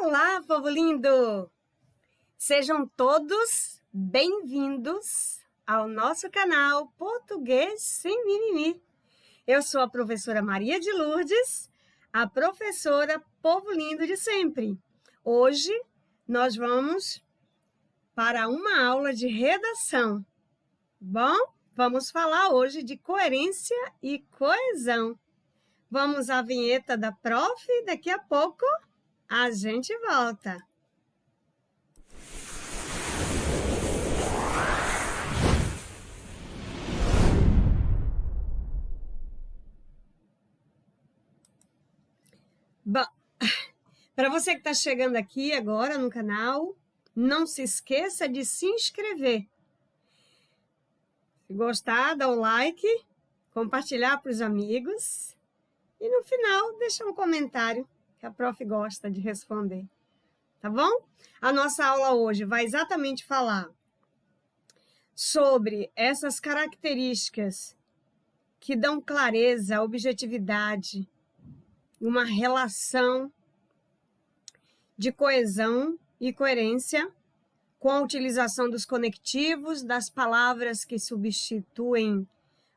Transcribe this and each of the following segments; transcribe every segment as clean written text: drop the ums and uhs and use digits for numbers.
Olá, povo lindo! Sejam todos bem-vindos ao nosso canal Português Sem Mimimi. Eu sou a professora Maria de Lourdes, a professora povo lindo de sempre. Hoje nós vamos para uma aula de redação. Bom, vamos falar hoje de coerência e coesão. Vamos à vinheta da prof e daqui a pouco a gente volta. Bom, para você que está chegando aqui agora no canal, não se esqueça de se inscrever. Se gostar, dá o like, compartilhar para os amigos e no final deixa um comentário que a prof gosta de responder, tá bom? A nossa aula hoje vai exatamente falar sobre essas características que dão clareza, objetividade, uma relação de coesão e coerência com a utilização dos conectivos, das palavras que substituem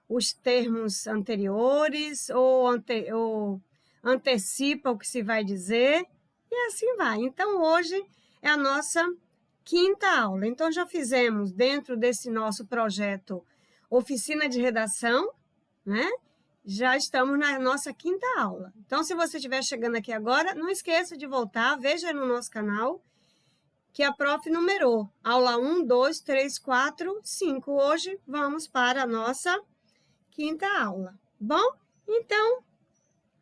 os termos anteriores ou antecipa o que se vai dizer e assim vai. Então, hoje é a nossa quinta aula. Então, já fizemos dentro desse nosso projeto Oficina de Redação, né? Já estamos na nossa quinta aula. Então, se você estiver chegando aqui agora, não esqueça de voltar, veja no nosso canal que a prof numerou. Aula 1, 2, 3, 4, 5. Hoje vamos para a nossa quinta aula. Bom, então,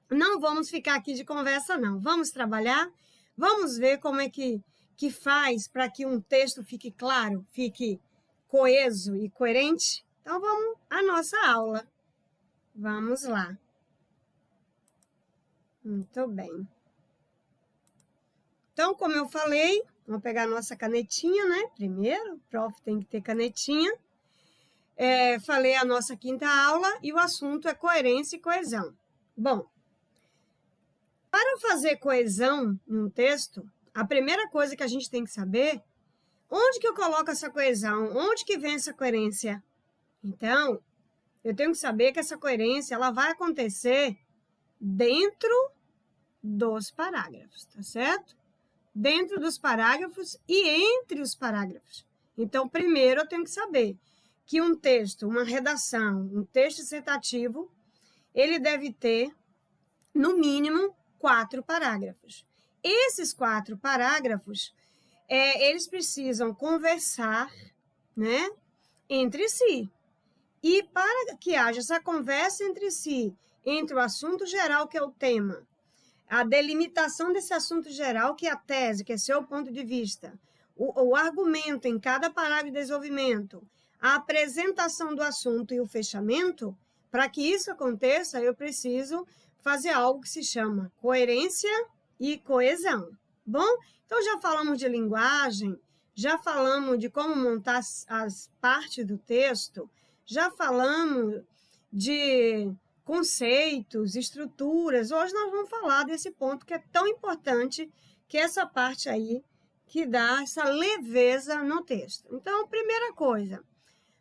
não vamos ficar aqui de conversa, não. Vamos trabalhar, vamos ver como é que faz para que um texto fique claro, fique coeso e coerente. Então, vamos à nossa aula. Vamos lá. Muito bem. Então, como eu falei, vamos pegar a nossa canetinha, né? Primeiro, o prof tem que ter canetinha. Falei a nossa quinta aula e o assunto é coerência e coesão. Bom, para fazer coesão num texto, a primeira coisa que a gente tem que saber, onde que eu coloco essa coesão? Onde que vem essa coerência? Então, eu tenho que saber que essa coerência ela vai acontecer dentro dos parágrafos, tá certo? Dentro dos parágrafos e entre os parágrafos. Então, primeiro eu tenho que saber que um texto, uma redação, um texto dissertativo, ele deve ter, no mínimo, 4 parágrafos. Esses 4 parágrafos, eles precisam conversar, né, entre si. E para que haja essa conversa entre si, entre o assunto geral, que é o tema, a delimitação desse assunto geral, que é a tese, que é seu ponto de vista, o argumento em cada parágrafo de desenvolvimento, a apresentação do assunto e o fechamento, para que isso aconteça, eu preciso fazer algo que se chama coerência e coesão. Bom, então já falamos de linguagem, já falamos de como montar as partes do texto, já falamos de conceitos, estruturas. Hoje nós vamos falar desse ponto que é tão importante, que é essa parte aí que dá essa leveza no texto. Então, primeira coisa,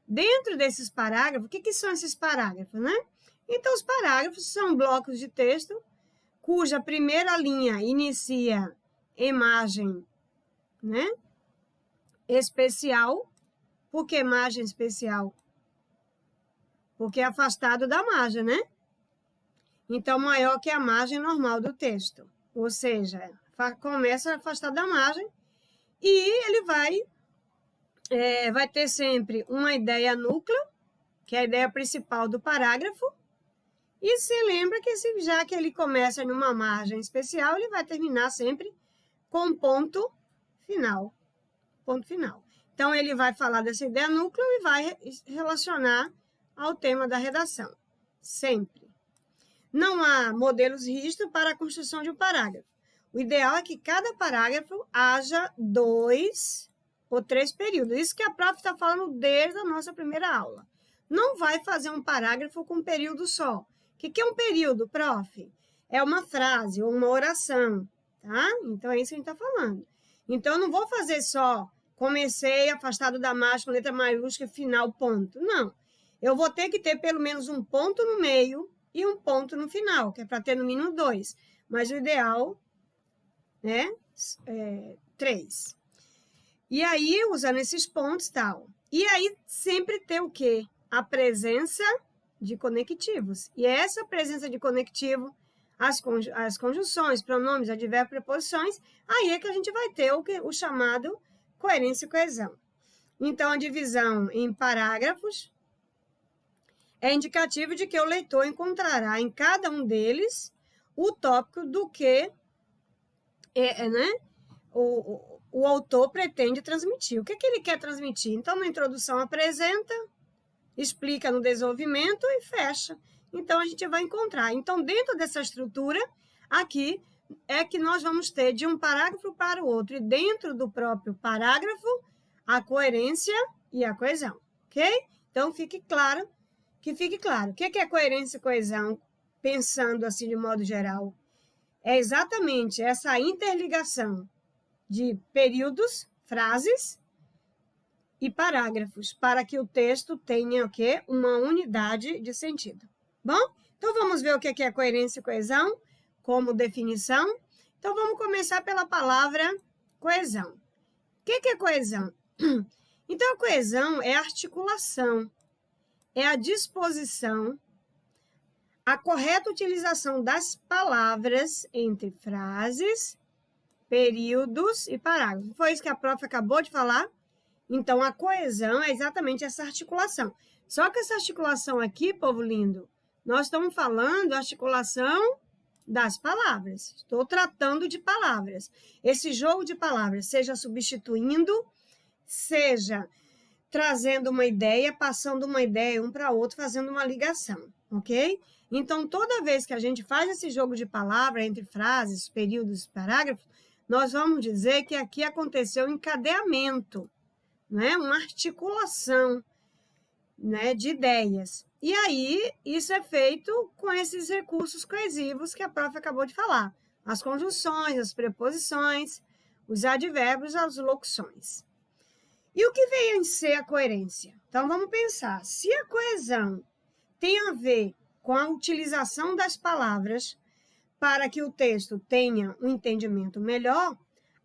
dentro desses parágrafos, o que são esses parágrafos, né? Então, os parágrafos são blocos de texto cuja primeira linha inicia imagem, né? Especial. Por que margem especial? Porque é afastado da margem, né? Então, maior que a margem normal do texto. Ou seja, começa afastado da margem e ele vai ter sempre uma ideia núcleo, que é a ideia principal do parágrafo, e se lembra que já que ele começa numa margem especial, ele vai terminar sempre com ponto final. Ponto final. Então, ele vai falar dessa ideia núcleo e vai relacionar ao tema da redação, sempre. Não há modelos rígidos para a construção de um parágrafo. O ideal é que cada parágrafo haja 2 ou 3 períodos. Isso que a prof está falando desde a nossa primeira aula. Não vai fazer um parágrafo com um período só. O que é um período, prof? É uma frase ou uma oração tá? Então, é isso que a gente está falando. Então, eu não vou fazer só comecei, afastado da margem, com letra maiúscula, final, ponto. Não. Eu vou ter que ter pelo menos um ponto no meio e um ponto no final, que é para ter no mínimo 2. Mas o ideal, né, 3. E aí, usando esses pontos, tal. E aí, sempre ter o quê? A presença de conectivos. E essa presença de conectivo, as conjunções, pronomes, advérbios, preposições, aí é que a gente vai ter o chamado coerência e coesão. Então, a divisão em parágrafos é indicativo de que o leitor encontrará em cada um deles o tópico do que né, o autor pretende transmitir. O que ele quer transmitir? Então, na introdução, apresenta, explica no desenvolvimento e fecha. Então, a gente vai encontrar. Então, dentro dessa estrutura, aqui é que nós vamos ter de um parágrafo para o outro. E dentro do próprio parágrafo, a coerência e a coesão. Ok? Então, fique claro. O que é coerência e coesão? Pensando assim de modo geral. É exatamente essa interligação de períodos, frases e parágrafos, para que o texto tenha o quê? Uma unidade de sentido. Bom? Então, vamos ver o que é coerência e coesão como definição. Então, vamos começar pela palavra coesão. O que é coesão? Então, a coesão é a articulação, é a disposição, a correta utilização das palavras entre frases, períodos e parágrafos. Foi isso que a prof acabou de falar? Então, a coesão é exatamente essa articulação. Só que essa articulação aqui, povo lindo, nós estamos falando articulação das palavras. Estou tratando de palavras. Esse jogo de palavras, seja substituindo, seja trazendo uma ideia, passando uma ideia um para outro, fazendo uma ligação, ok? Então, toda vez que a gente faz esse jogo de palavra entre frases, períodos e parágrafos, nós vamos dizer que aqui aconteceu um encadeamento, né? Uma articulação, né, de ideias. E aí, isso é feito com esses recursos coesivos que a prof acabou de falar. As conjunções, as preposições, os advérbios, as locuções. E o que vem a ser a coerência? Então, vamos pensar. Se a coesão tem a ver com a utilização das palavras para que o texto tenha um entendimento melhor,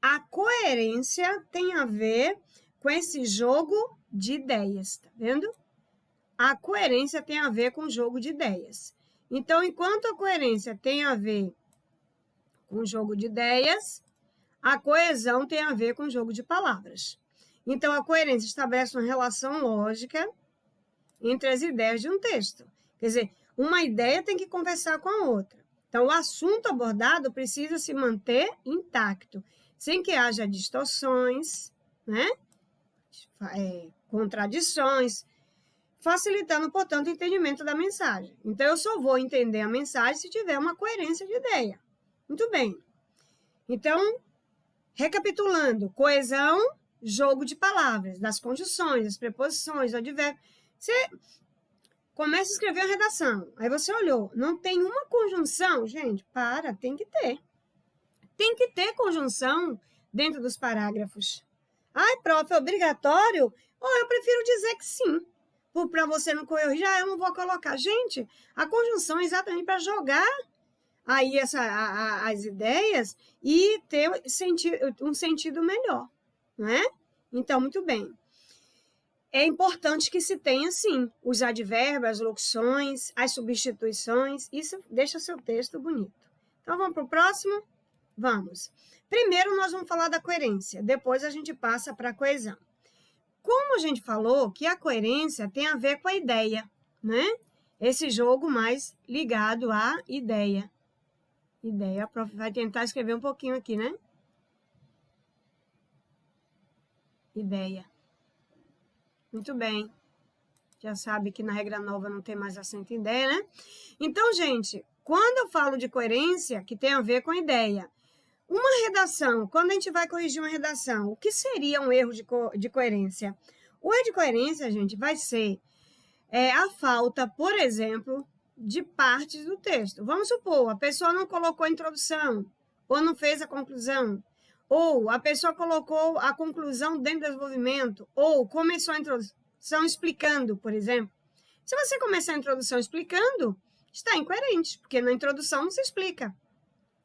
a coerência tem a ver com esse jogo de ideias, tá vendo? A coerência tem a ver com o jogo de ideias. Então, enquanto a coerência tem a ver com o jogo de ideias, a coesão tem a ver com o jogo de palavras. Então, a coerência estabelece uma relação lógica entre as ideias de um texto. Quer dizer, uma ideia tem que conversar com a outra. Então, o assunto abordado precisa se manter intacto, sem que haja distorções, né? Contradições, facilitando, portanto, o entendimento da mensagem. Então, eu só vou entender a mensagem se tiver uma coerência de ideia. Muito bem. Então, recapitulando, coesão, jogo de palavras, das conjunções, das preposições, do advérbio. Você começa a escrever a redação, aí você olhou, não tem uma conjunção? Gente, tem que ter. Tem que ter conjunção dentro dos parágrafos. Ai, prof, é obrigatório? Ou eu prefiro dizer que sim. Para você não corrigir, eu não vou colocar. Gente, a conjunção é exatamente para jogar aí as ideias e ter um sentido melhor, não é? Então, muito bem. É importante que se tenha, sim, os advérbios, as locuções, as substituições. Isso deixa seu texto bonito. Então, vamos para o próximo? Vamos. Primeiro, nós vamos falar da coerência. Depois, a gente passa para a coesão. Como a gente falou que a coerência tem a ver com a ideia, né? Esse jogo mais ligado à ideia. Ideia, a prof vai tentar escrever um pouquinho aqui, né? Ideia. Muito bem. Já sabe que na regra nova não tem mais acento em ideia, né? Então, gente, quando eu falo de coerência, que tem a ver com a ideia, uma redação, quando a gente vai corrigir uma redação, o que seria um erro de coerência? O erro de coerência, gente, vai ser a falta, por exemplo, de partes do texto. Vamos supor, a pessoa não colocou a introdução, ou não fez a conclusão, ou a pessoa colocou a conclusão dentro do desenvolvimento, ou começou a introdução explicando, por exemplo. Se você começar a introdução explicando, está incoerente, porque na introdução não se explica.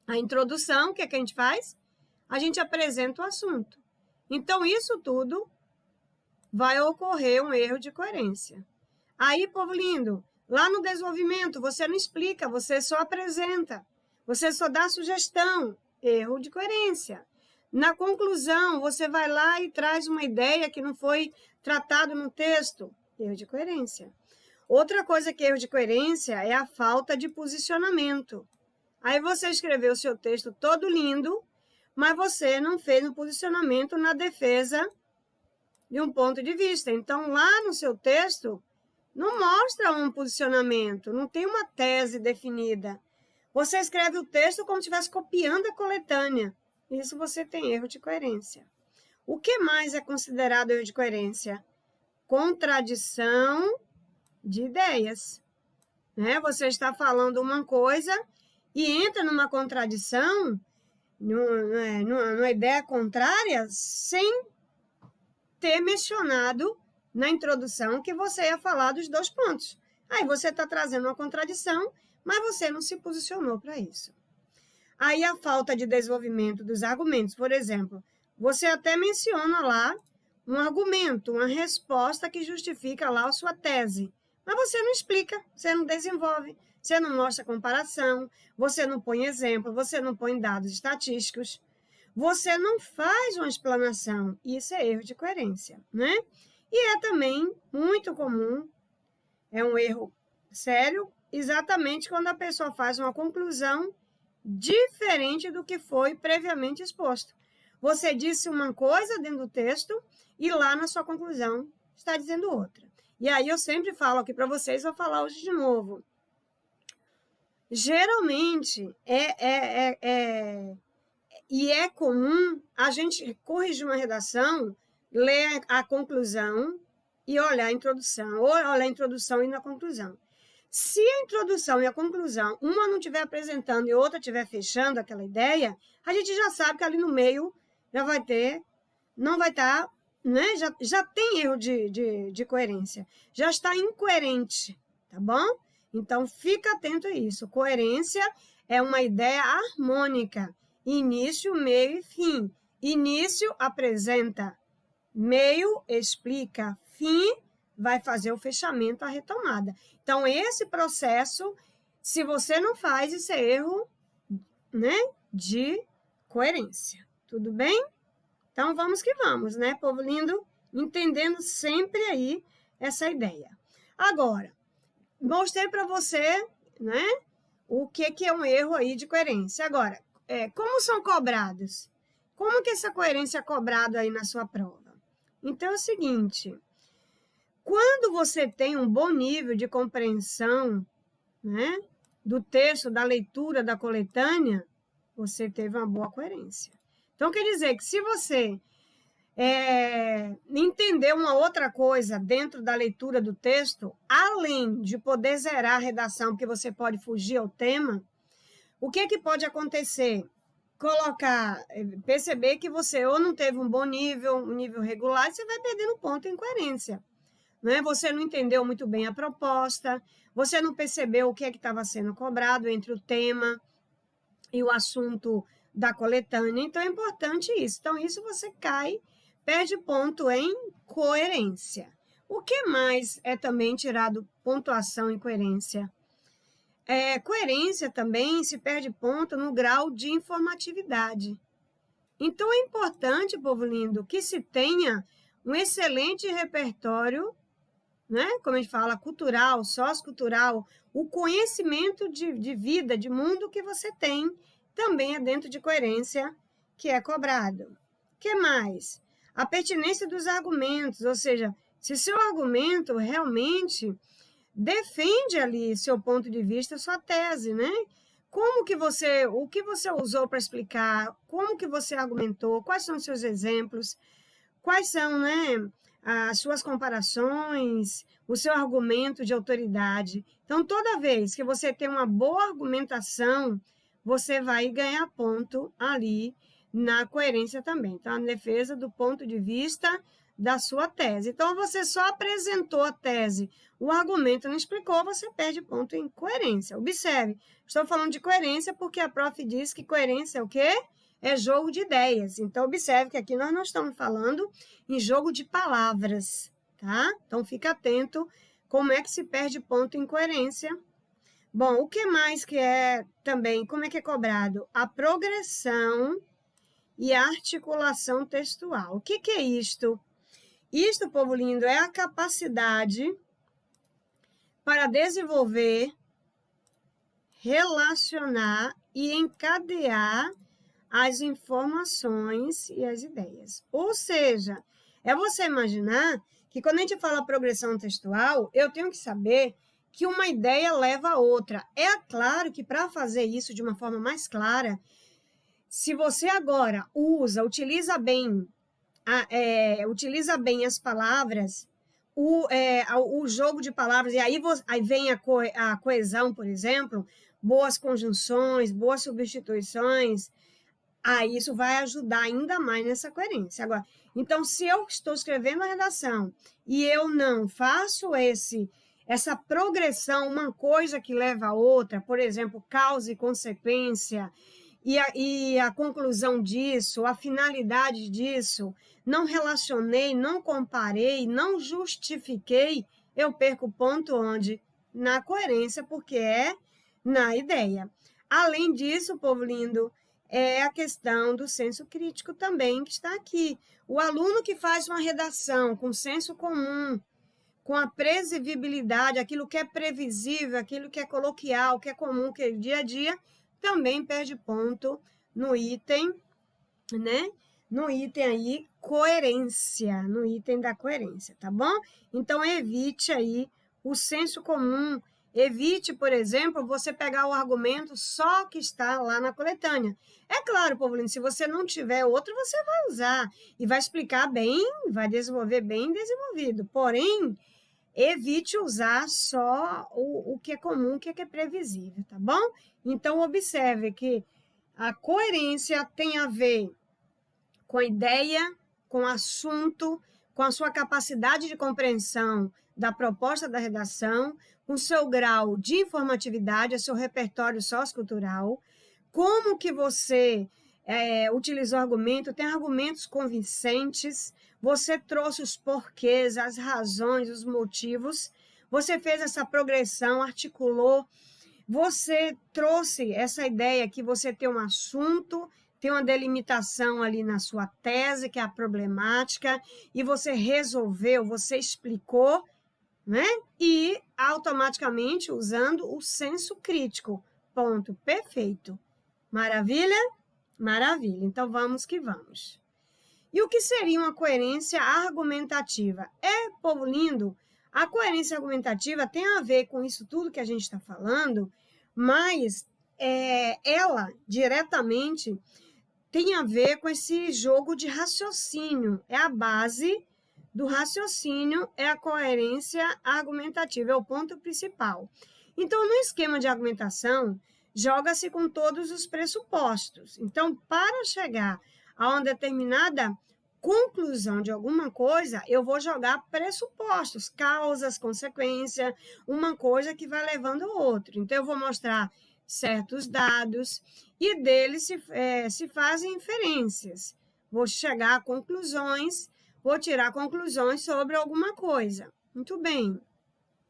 A introdução, o que é que a gente faz? A gente apresenta o assunto. Então, isso tudo vai ocorrer um erro de coerência. Aí, povo lindo, lá no desenvolvimento, você não explica, você só apresenta. Você só dá sugestão, erro de coerência. Na conclusão, você vai lá e traz uma ideia que não foi tratada no texto, erro de coerência. Outra coisa que é erro de coerência é a falta de posicionamento. Aí você escreveu o seu texto todo lindo, mas você não fez um posicionamento na defesa de um ponto de vista. Então, lá no seu texto, não mostra um posicionamento, não tem uma tese definida. Você escreve o texto como se estivesse copiando a coletânea. Isso você tem erro de coerência. O que mais é considerado erro de coerência? Contradição de ideias. Né? Você está falando uma coisa e entra numa contradição, numa ideia contrária, sem ter mencionado na introdução que você ia falar dos 2 pontos. Aí você está trazendo uma contradição, mas você não se posicionou para isso. Aí a falta de desenvolvimento dos argumentos, por exemplo, você até menciona lá um argumento, uma resposta que justifica lá a sua tese, mas você não explica, você não desenvolve, você não mostra comparação, você não põe exemplo, você não põe dados estatísticos, você não faz uma explanação. Isso é erro de coerência, né? E é também muito comum, é um erro sério, exatamente quando a pessoa faz uma conclusão diferente do que foi previamente exposto. Você disse uma coisa dentro do texto e lá na sua conclusão está dizendo outra. E aí eu sempre falo aqui para vocês, vou falar hoje de novo. Geralmente, é comum a gente corrigir uma redação, ler a conclusão e olhar a introdução, ou olhar a introdução e na conclusão. Se a introdução e a conclusão, uma não estiver apresentando e outra estiver fechando aquela ideia, a gente já sabe que ali no meio já vai ter, não vai estar, né? Já tem erro de coerência, já está incoerente, tá bom? Então, fica atento a isso. Coerência é uma ideia harmônica, início, meio e fim. Início apresenta, meio explica, fim vai fazer o fechamento, a retomada. Então, esse processo, se você não faz, isso é erro, né, de coerência. Tudo bem? Então, vamos que vamos, né, povo lindo? Entendendo sempre aí essa ideia. Agora, mostrei para você, né, o que é um erro aí de coerência. Agora, como são cobrados? Como que essa coerência é cobrada aí na sua prova? Então, é o seguinte, quando você tem um bom nível de compreensão, né, do texto, da leitura, da coletânea, você teve uma boa coerência. Então, quer dizer que se você entender uma outra coisa dentro da leitura do texto, além de poder zerar a redação, porque você pode fugir ao tema, o que pode acontecer? Perceber que você ou não teve um bom nível, um nível regular, e você vai perdendo ponto em coerência. Né? Você não entendeu muito bem a proposta, você não percebeu o que estava sendo cobrado entre o tema e o assunto da coletânea. Então, é importante isso. Então, isso você perde ponto em coerência. O que mais é também tirado pontuação em coerência? Coerência também se perde ponto no grau de informatividade. Então, é importante, povo lindo, que se tenha um excelente repertório, né? Como a gente fala, cultural, sociocultural, o conhecimento de vida, de mundo que você tem, também é dentro de coerência que é cobrado. O que mais? A pertinência dos argumentos, ou seja, se seu argumento realmente defende ali seu ponto de vista, sua tese, né? O que você usou para explicar, como que você argumentou, quais são os seus exemplos, quais são, né, as suas comparações, o seu argumento de autoridade. Então, toda vez que você tem uma boa argumentação, você vai ganhar ponto ali na coerência também. Então, a defesa do ponto de vista da sua tese. Então, você só apresentou a tese, o argumento não explicou, você perde ponto em coerência. Observe, estou falando de coerência porque a prof diz que coerência é o quê? É jogo de ideias. Então, observe que aqui nós não estamos falando em jogo de palavras, tá? Então, fica atento como é que se perde ponto em coerência. Bom, o que mais que é também, como é que é cobrado? A progressão e a articulação textual. O que é isto? Isto, povo lindo, é a capacidade para desenvolver, relacionar e encadear as informações e as ideias. Ou seja, é você imaginar que quando a gente fala progressão textual, eu tenho que saber que uma ideia leva a outra. É claro que para fazer isso de uma forma mais clara, se você agora utiliza bem as palavras, o jogo de palavras, e aí vem a coesão, por exemplo, boas conjunções, boas substituições, aí isso vai ajudar ainda mais nessa coerência. Agora, então, se eu estou escrevendo a redação e eu não faço essa progressão, uma coisa que leva a outra, por exemplo, causa e consequência, e a conclusão disso, a finalidade disso, não relacionei, não comparei, não justifiquei, eu perco o ponto onde? Na coerência, porque é na ideia. Além disso, povo lindo, é a questão do senso crítico também, que está aqui. O aluno que faz uma redação com senso comum, com a previsibilidade, aquilo que é previsível, aquilo que é coloquial, que é comum, que é dia a dia, também perde ponto no item, né? No item aí, coerência, no item da coerência, tá bom? Então, evite aí o senso comum, evite, por exemplo, você pegar o argumento só que está lá na coletânea. É claro, povo lindo, se você não tiver outro, você vai usar e vai explicar bem, vai desenvolver bem desenvolvido. Porém, evite usar só o que é comum, o que é previsível, tá bom? Então, observe que a coerência tem a ver com a ideia, com o assunto, com a sua capacidade de compreensão da proposta da redação, com o seu grau de informatividade, o seu repertório sociocultural, como que você utilizou o argumento, tem argumentos convincentes, você trouxe os porquês, as razões, os motivos, você fez essa progressão, articulou, você trouxe essa ideia que você tem um assunto, tem uma delimitação ali na sua tese, que é a problemática, e você resolveu, você explicou, né? E automaticamente usando o senso crítico. Ponto. Perfeito. Maravilha? Maravilha. Então, vamos que vamos. E o que seria uma coerência argumentativa? Povo lindo, a coerência argumentativa tem a ver com isso tudo que a gente está falando, mas ela, diretamente, tem a ver com esse jogo de raciocínio. É a base do raciocínio, é a coerência argumentativa, é o ponto principal. Então, no esquema de argumentação, joga-se com todos os pressupostos. Então, para chegar a uma determinada conclusão de alguma coisa, eu vou jogar pressupostos, causas, consequência, uma coisa que vai levando ao outro. Então, eu vou mostrar certos dados e deles se fazem inferências. Vou chegar a conclusões, vou tirar conclusões sobre alguma coisa. Muito bem.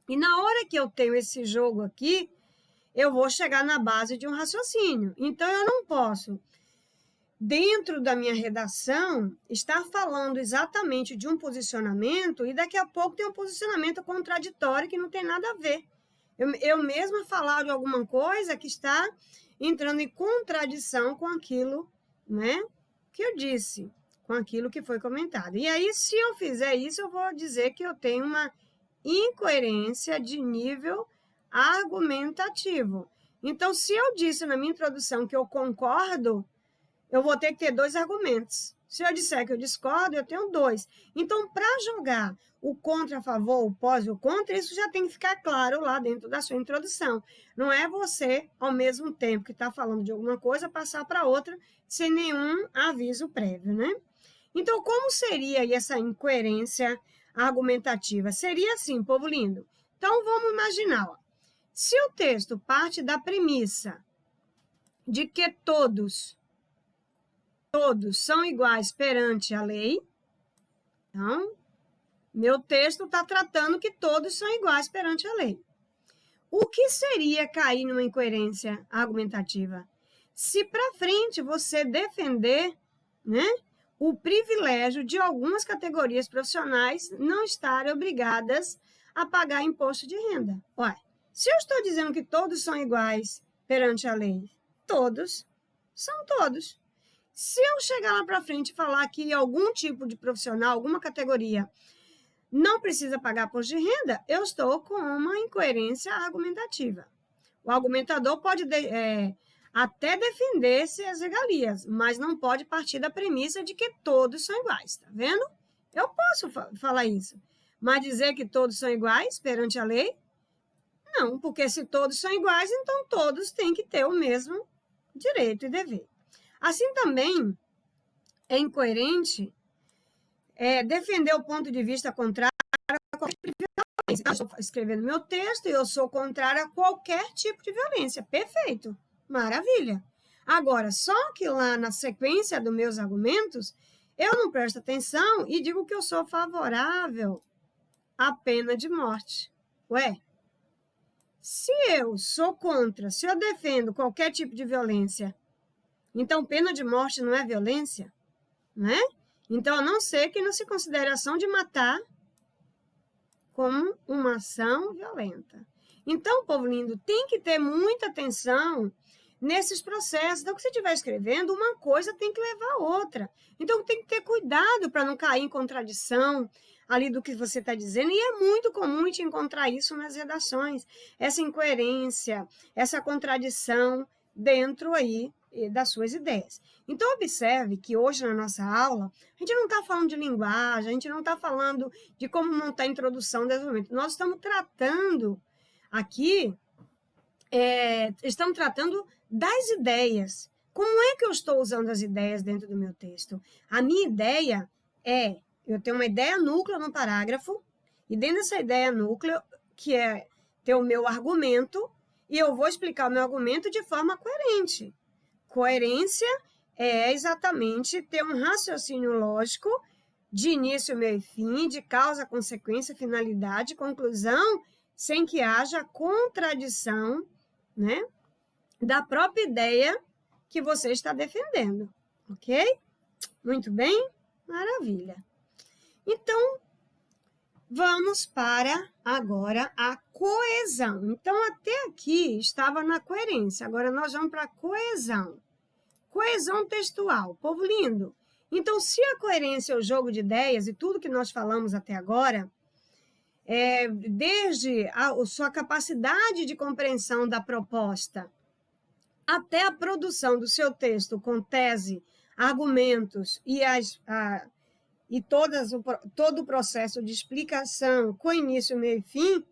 E na hora que eu tenho esse jogo aqui, eu vou chegar na base de um raciocínio. Então, eu não posso, dentro da minha redação, estar falando exatamente de um posicionamento e daqui a pouco tem um posicionamento contraditório que não tem nada a ver. Eu mesma falar de alguma coisa que está entrando em contradição com aquilo, né, que eu disse, com aquilo que foi comentado. E aí, se eu fizer isso, eu vou dizer que eu tenho uma incoerência de nível argumentativo. Então, se eu disse na minha introdução que eu concordo, eu vou ter que ter 2 argumentos. Se eu disser que eu discordo, eu tenho 2. Então, para jogar o contra, a favor, o pós e o contra, isso já tem que ficar claro lá dentro da sua introdução. Não é você, ao mesmo tempo que está falando de alguma coisa, passar para outra sem nenhum aviso prévio, né? Então, como seria aí essa incoerência argumentativa? Seria assim, povo lindo. Então, vamos imaginar, ó. Se o texto parte da premissa de que todos são iguais perante a lei, então, meu texto está tratando que todos são iguais perante a lei. O que seria cair numa incoerência argumentativa? Se para frente você defender, né, o privilégio de algumas categorias profissionais não estarem obrigadas a pagar imposto de renda. Ué, se eu estou dizendo que todos são iguais perante a lei, todos são todos. Se eu chegar lá para frente e falar que algum tipo de profissional, alguma categoria, não precisa pagar imposto de renda, eu estou com uma incoerência argumentativa. O argumentador pode até defender-se as regalias, mas não pode partir da premissa de que todos são iguais, tá vendo? Eu posso falar isso, mas dizer que todos são iguais perante a lei? Não, porque se todos são iguais, então todos têm que ter o mesmo direito e dever. Assim também é incoerente defender o ponto de vista contrário a qualquer tipo de violência. Eu estou escrevendo meu texto e eu sou contrária a qualquer tipo de violência. Perfeito, maravilha. Agora, só que lá na sequência dos meus argumentos, eu não presto atenção e digo que eu sou favorável à pena de morte. Ué, se eu sou contra, se eu defendo qualquer tipo de violência, então pena de morte não é violência, né? Então, a não ser que não se considere ação de matar como uma ação violenta. Então, povo lindo, tem que ter muita atenção nesses processos. Então, que você estiver escrevendo, uma coisa tem que levar a outra. Então, tem que ter cuidado para não cair em contradição ali do que você está dizendo. E é muito comum te encontrar isso nas redações. Essa incoerência, essa contradição dentro aí das suas ideias. Então, observe que hoje na nossa aula, a gente não está falando de linguagem, a gente não está falando de como montar a introdução, desenvolvimento. Nós estamos tratando aqui, estamos tratando das ideias. Como é que eu estou usando as ideias dentro do meu texto? A minha ideia eu tenho uma ideia núcleo no parágrafo, e dentro dessa ideia núcleo, que é ter o meu argumento, e eu vou explicar o meu argumento de forma coerente. Coerência é exatamente ter um raciocínio lógico de início, meio e fim, de causa, consequência, finalidade, conclusão, sem que haja contradição, né, da própria ideia que você está defendendo, ok? Muito bem? Maravilha. Então, vamos para agora a coesão. Então, até aqui estava na coerência, agora nós vamos para a coesão. Coesão textual, povo lindo. Então, se a coerência é o jogo de ideias e tudo que nós falamos até agora, desde a sua capacidade de compreensão da proposta até a produção do seu texto com tese, argumentos e todo o processo de explicação com início, meio e fim,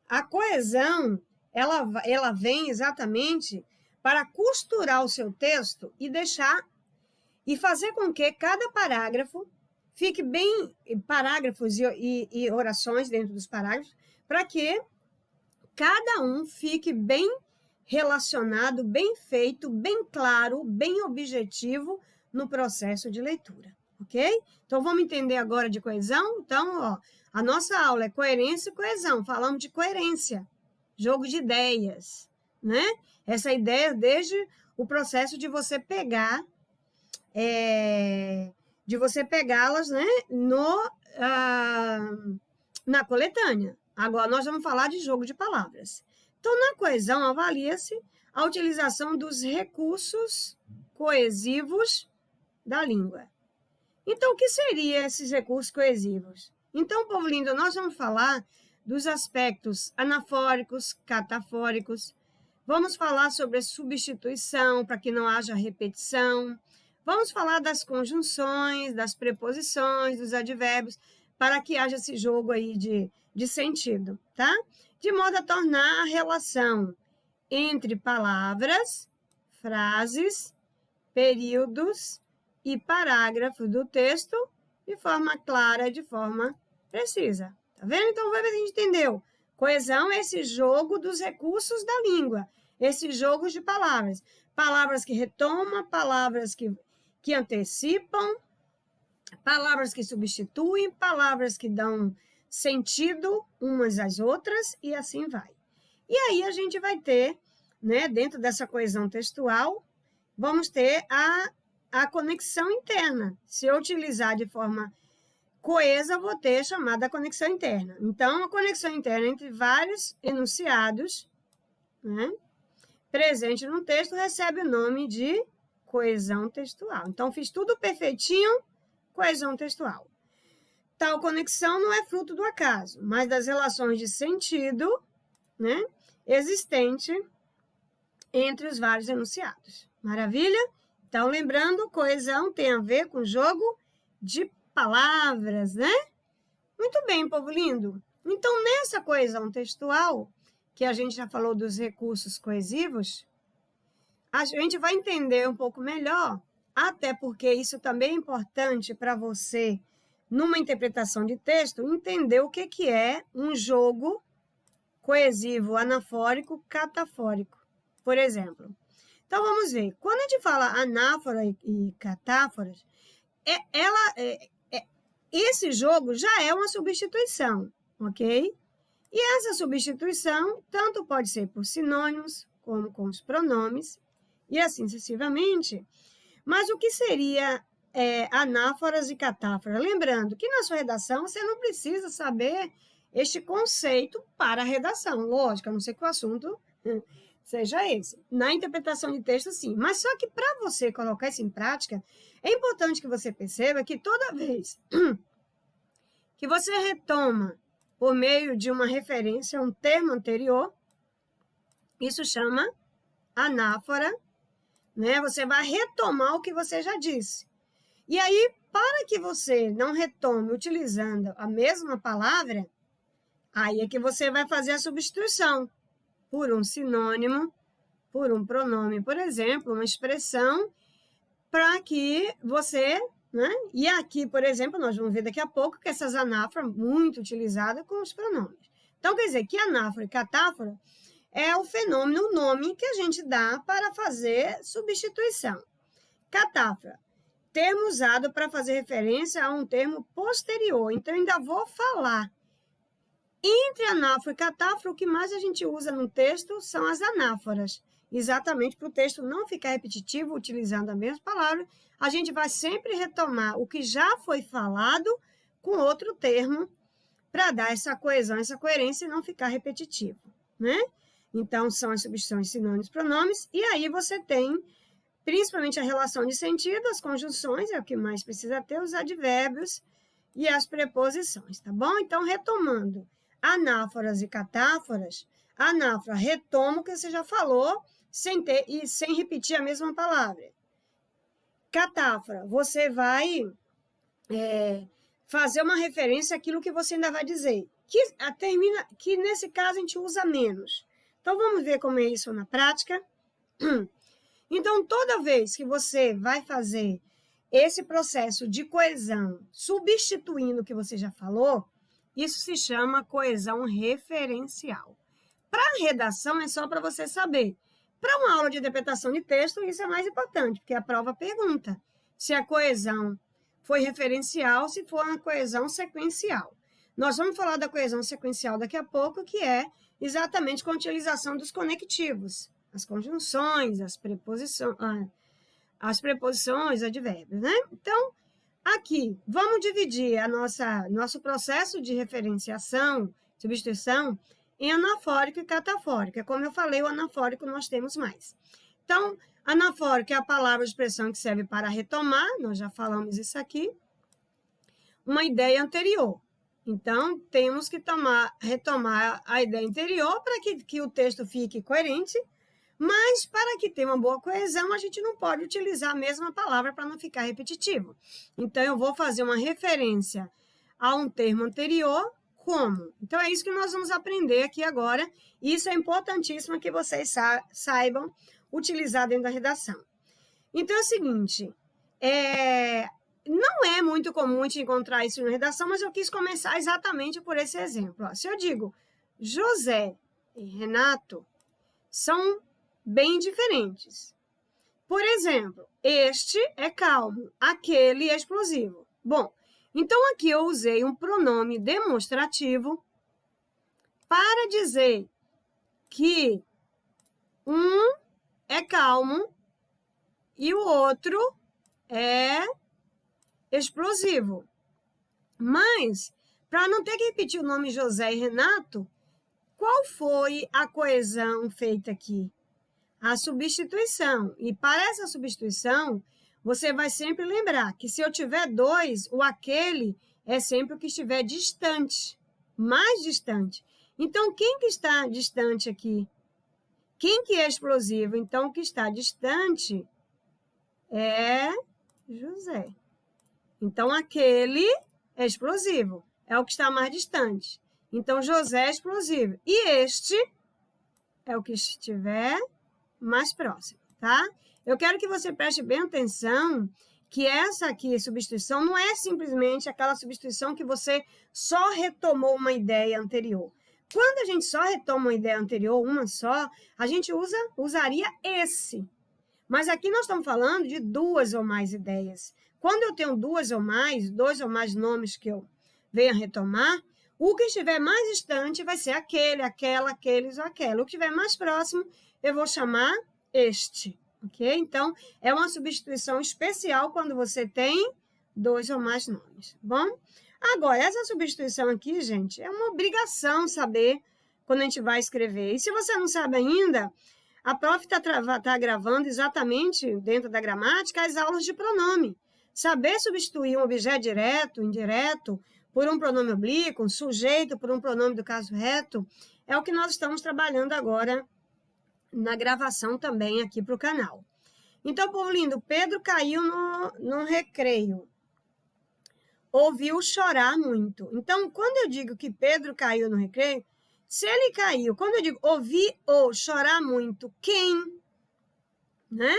a coesão ela vem exatamente para costurar o seu texto e fazer com que cada parágrafo fique bem, parágrafos e orações dentro dos parágrafos, para que cada um fique bem relacionado, bem feito, bem claro, bem objetivo no processo de leitura, ok? Então, vamos entender agora de coesão? Então, ó, a nossa aula é coerência e coesão. Falamos de coerência, jogo de ideias, né? Essa ideia desde o processo de você pegar, de você pegá-las, né, na coletânea. Agora, nós vamos falar de jogo de palavras. Então, na coesão, avalia-se a utilização dos recursos coesivos da língua. Então, o que seriam esses recursos coesivos? Então, povo lindo, nós vamos falar dos aspectos anafóricos, catafóricos. Vamos falar sobre a substituição, para que não haja repetição. Vamos falar das conjunções, das preposições, dos advérbios, para que haja esse jogo aí de sentido, tá? De modo a tornar a relação entre palavras, frases, períodos e parágrafos do texto de forma clara, de forma precisa. Tá vendo? Então, vai ver se a gente entendeu. Coesão é esse jogo dos recursos da língua, esses jogos de palavras. Palavras que retomam, palavras que antecipam, palavras que substituem, palavras que dão sentido umas às outras e assim vai. E aí a gente vai ter, né, dentro dessa coesão textual, vamos ter a conexão interna. Se eu utilizar de forma coesa, eu vou ter a chamada conexão interna. Então, a conexão interna entre vários enunciados, né, presente no texto, recebe o nome de coesão textual. Então, fiz tudo perfeitinho, coesão textual. Tal conexão não é fruto do acaso, mas das relações de sentido, né, existente entre os vários enunciados. Maravilha? Então, lembrando, coesão tem a ver com jogo de palavras, né? Muito bem, povo lindo. Então, nessa coesão textual, que a gente já falou dos recursos coesivos, a gente vai entender um pouco melhor, até porque isso também é importante para você, numa interpretação de texto, entender o que é um jogo coesivo, anafórico, catafórico, por exemplo. Então, vamos ver. Quando a gente fala anáfora e catáforas, esse jogo já é uma substituição, ok? E essa substituição tanto pode ser por sinônimos, como com os pronomes, e assim sucessivamente. Mas o que seria anáforas e catáforas? Lembrando que na sua redação você não precisa saber este conceito para a redação, lógico, a não ser que o assunto seja esse. Na interpretação de texto, sim. Mas só que para você colocar isso em prática, é importante que você perceba que toda vez que você retoma por meio de uma referência a um termo anterior, isso chama anáfora, né? Você vai retomar o que você já disse. E aí, para que você não retome utilizando a mesma palavra, aí é que você vai fazer a substituição por um sinônimo, por um pronome, por exemplo, uma expressão, para que você, né? E aqui, por exemplo, nós vamos ver daqui a pouco que essas anáforas muito utilizadas com os pronomes. Então, quer dizer que anáfora e catáfora é o fenômeno, o nome que a gente dá para fazer substituição. Catáfora, termo usado para fazer referência a um termo posterior. Então, ainda vou falar. Entre anáfora e catáfora, o que mais a gente usa no texto são as anáforas. Exatamente para o texto não ficar repetitivo, utilizando a mesma palavra, a gente vai sempre retomar o que já foi falado com outro termo para dar essa coesão, essa coerência e não ficar repetitivo, né? Então, são as substituições, sinônimos, pronomes, e aí você tem principalmente a relação de sentido, as conjunções, é o que mais precisa ter, os advérbios e as preposições, tá bom? Então, retomando anáforas e catáforas, anáfora retoma o que você já falou, sem repetir a mesma palavra. Catáfora, você vai fazer uma referência àquilo que você ainda vai dizer, que nesse caso a gente usa menos. Então, vamos ver como é isso na prática. Então, toda vez que você vai fazer esse processo de coesão, substituindo o que você já falou, isso se chama coesão referencial. Para redação, é só para você saber. Para uma aula de interpretação de texto, isso é mais importante, porque a prova pergunta se a coesão foi referencial, se for uma coesão sequencial. Nós vamos falar da coesão sequencial daqui a pouco, que é exatamente com a utilização dos conectivos, as conjunções, as preposições, advérbios, né? Então, aqui, vamos dividir nosso processo de referenciação, substituição, em anafórico e catafórico. Como eu falei, o anafórico nós temos mais. Então, anafórico é a palavra de expressão que serve para retomar, nós já falamos isso aqui, uma ideia anterior. Então, temos que retomar a ideia anterior para que o texto fique coerente, Mas, para que tenha uma boa coesão, a gente não pode utilizar a mesma palavra para não ficar repetitivo. Então, eu vou fazer uma referência a um termo anterior, como? Então, é isso que nós vamos aprender aqui agora. Isso é importantíssimo que vocês saibam utilizar dentro da redação. Então, é o seguinte, não é muito comum a gente encontrar isso na redação, mas eu quis começar exatamente por esse exemplo. Ó, se eu digo José e Renato são bem diferentes. Por exemplo, este é calmo, aquele é explosivo. Bom, então aqui eu usei um pronome demonstrativo para dizer que um é calmo e o outro é explosivo. Mas, para não ter que repetir o nome José e Renato, qual foi a coesão feita aqui? A substituição. E para essa substituição, você vai sempre lembrar que se eu tiver dois, o aquele é sempre o que estiver distante, mais distante. Então, quem que está distante aqui? Quem que é explosivo? Então, o que está distante é José. Então, aquele é explosivo, é o que está mais distante. Então, José é explosivo. E este é o que estiver mais próximo, tá? Eu quero que você preste bem atenção que essa aqui, substituição, não é simplesmente aquela substituição que você só retomou uma ideia anterior. Quando a gente só retoma uma ideia anterior, uma só, a gente usaria esse. Mas aqui nós estamos falando de duas ou mais ideias. Quando eu tenho duas ou mais, dois ou mais nomes que eu venha retomar, o que estiver mais distante vai ser aquele, aquela, aqueles ou aquela. O que estiver mais próximo, eu vou chamar este, ok? Então, é uma substituição especial quando você tem dois ou mais nomes, bom? Agora, essa substituição aqui, gente, é uma obrigação saber quando a gente vai escrever. E se você não sabe ainda, a prof está gravando exatamente dentro da gramática as aulas de pronome. Saber substituir um objeto direto, indireto, por um pronome oblíquo, um sujeito por um pronome do caso reto, é o que nós estamos trabalhando agora na gravação também aqui para o canal. Então, povo lindo, Pedro caiu no recreio. Ouviu chorar muito. Então, quando eu digo que Pedro caiu no recreio, se ele caiu, quando eu digo ouvir ou chorar muito, quem? Né?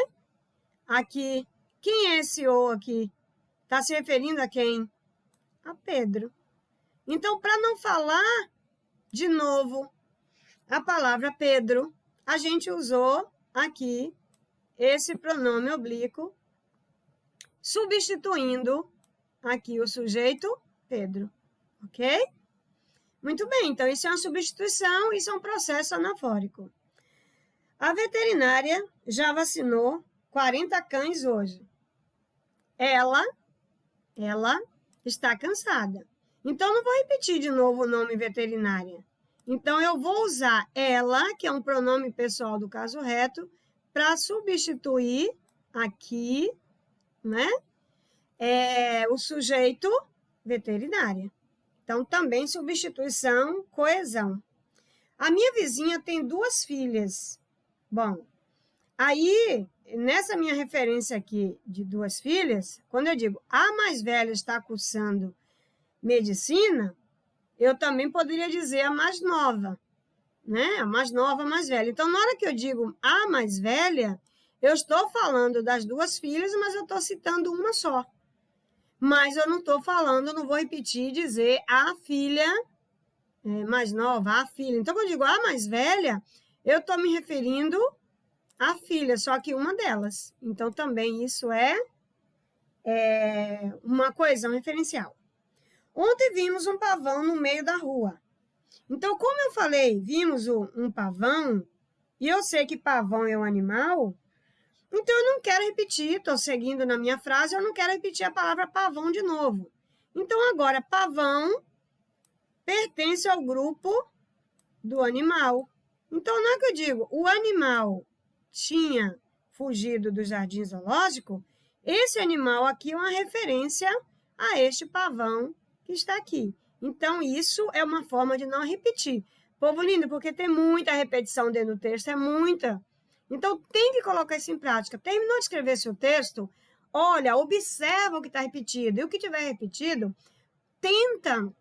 Aqui, quem é esse ou aqui? Está se referindo a quem? A Pedro. Então, para não falar de novo a palavra Pedro, a gente usou aqui esse pronome oblíquo, substituindo aqui o sujeito Pedro, ok? Muito bem, então isso é uma substituição, isso é um processo anafórico. A veterinária já vacinou 40 cães hoje. Ela está cansada. Então, não vou repetir de novo o nome veterinária. Então, eu vou usar ela, que é um pronome pessoal do caso reto, para substituir aqui, né? O sujeito veterinária. Então, também substituição, coesão. A minha vizinha tem 2 filhas. Bom, aí, nessa minha referência aqui de 2 filhas, quando eu digo a mais velha está cursando medicina, eu também poderia dizer a mais nova, né? A mais nova, a mais velha. Então, na hora que eu digo a mais velha, eu estou falando das 2 filhas, mas eu estou citando uma só. Mas eu não estou falando, não vou repetir e dizer a filha mais nova, a filha. Então, quando eu digo a mais velha, eu estou me referindo à filha, só que uma delas. Então, também isso é uma coesão referencial. Ontem vimos um pavão no meio da rua. Então, como eu falei, vimos um pavão, e eu sei que pavão é um animal, então eu não quero repetir, estou seguindo na minha frase, eu não quero repetir a palavra pavão de novo. Então, agora, pavão pertence ao grupo do animal. Então, não é que eu digo, o animal tinha fugido do jardim zoológico, esse animal aqui é uma referência a este pavão que está aqui. Então, isso é uma forma de não repetir. Povo lindo, porque tem muita repetição dentro do texto, é muita. Então, tem que colocar isso em prática. Terminou de escrever seu texto? Olha, observa o que está repetido. E o que tiver repetido, tenta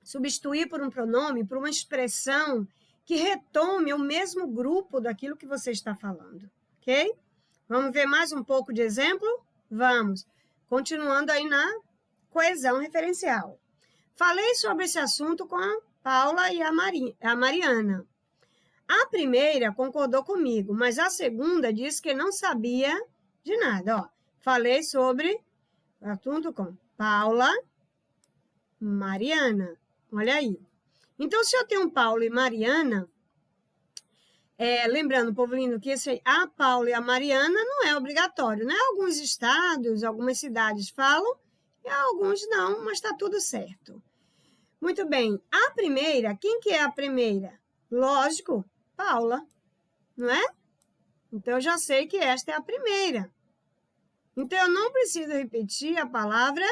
substituir por um pronome, por uma expressão que retome o mesmo grupo daquilo que você está falando, ok? Vamos ver mais um pouco de exemplo? Vamos. Continuando aí na coesão referencial. Falei sobre esse assunto com a Paula e a Mariana. A primeira concordou comigo, mas a segunda disse que não sabia de nada. Ó, falei sobre o assunto com Paula, Mariana. Olha aí. Então, se eu tenho Paulo e Mariana, lembrando, povo lindo, que a Paula e a Mariana não é obrigatório, né? Alguns estados, algumas cidades falam, e alguns não, mas está tudo certo. Muito bem. A primeira, quem que é a primeira? Lógico, Paula, não é? Então, eu já sei que esta é a primeira. Então, eu não preciso repetir a palavra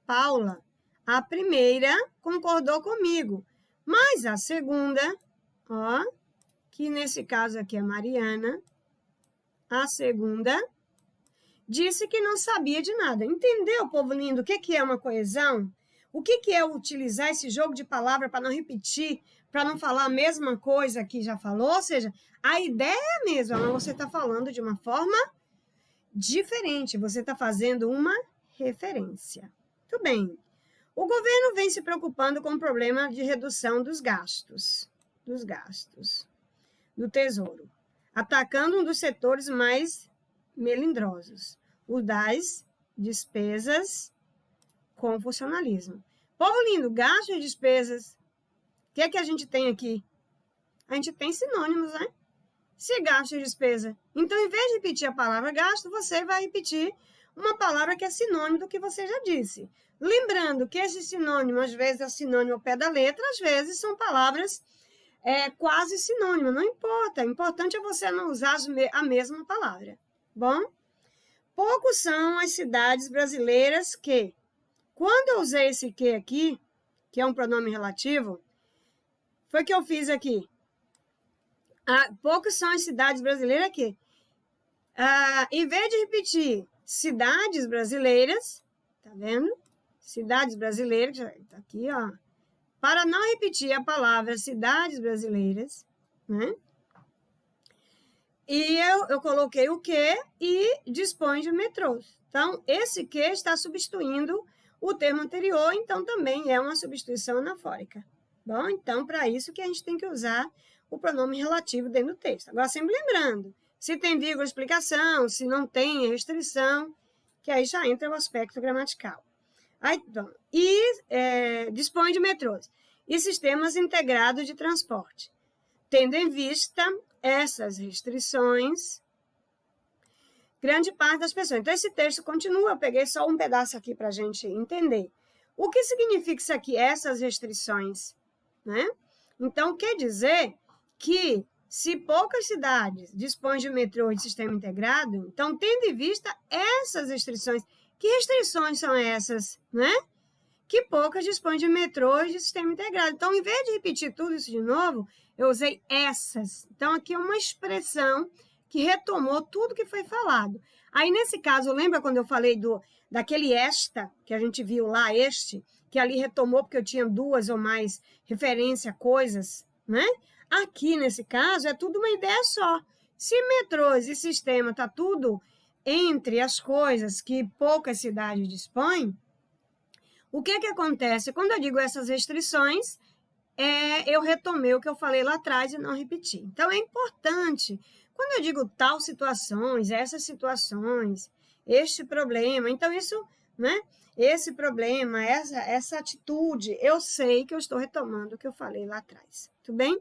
Paula. A primeira concordou comigo, mas a segunda, ó, que nesse caso aqui é Mariana, a segunda disse que não sabia de nada. Entendeu, povo lindo, o que é uma coesão? O que é utilizar esse jogo de palavra para não repetir, para não falar a mesma coisa que já falou? Ou seja, a ideia é a mesma, mas você está falando de uma forma diferente, você está fazendo uma referência. Muito bem. O governo vem se preocupando com o problema de redução dos gastos do Tesouro, atacando um dos setores mais melindrosos, o das despesas com funcionalismo. Povo lindo, gasto e despesas, o que é que a gente tem aqui? A gente tem sinônimos, né? Se gasto e despesa. Então, em vez de repetir a palavra gasto, você vai repetir uma palavra que é sinônimo do que você já disse. Lembrando que esse sinônimo, às vezes, é sinônimo ao pé da letra, às vezes são palavras quase sinônimas, não importa. O importante é você não usar a mesma palavra. Bom? Poucos são as cidades brasileiras que, quando eu usei esse que aqui, que é um pronome relativo, foi o que eu fiz aqui. Poucas são as cidades brasileiras que, em vez de repetir cidades brasileiras, tá vendo? Cidades brasileiras, tá aqui, ó. Para não repetir a palavra cidades brasileiras, né? E eu coloquei o que e dispõe de metrôs. Então, esse que está substituindo o termo anterior, então também é uma substituição anafórica. Bom, então, para isso que a gente tem que usar o pronome relativo dentro do texto. Agora, sempre lembrando, se tem vírgula, explicação, se não tem restrição, que aí já entra o aspecto gramatical. Aí, então, dispõe de metrôs e sistemas integrados de transporte. Tendo em vista essas restrições, grande parte das pessoas. Então, esse texto continua, eu peguei só um pedaço aqui para a gente entender. O que significa isso aqui, essas restrições? Né? Então, quer dizer que se poucas cidades dispõem de metrô e de sistema integrado, então, tendo em vista essas restrições, que restrições são essas, né? Que poucas dispõem de metrô e de sistema integrado. Então, em vez de repetir tudo isso de novo, eu usei essas. Então, aqui é uma expressão que retomou tudo que foi falado. Aí, nesse caso, lembra quando eu falei daquele esta, que a gente viu lá, que ali retomou porque eu tinha duas ou mais referência a coisas, né? Aqui, nesse caso, é tudo uma ideia só. Se metrôs e sistema está tudo entre as coisas que poucas cidades dispõem, o que acontece? Quando eu digo essas restrições, eu retomei o que eu falei lá atrás e não repeti. Então, é importante, quando eu digo tal situações, essas situações, este problema, então isso, né? Esse problema, essa atitude, eu sei que eu estou retomando o que eu falei lá atrás. Tudo bem?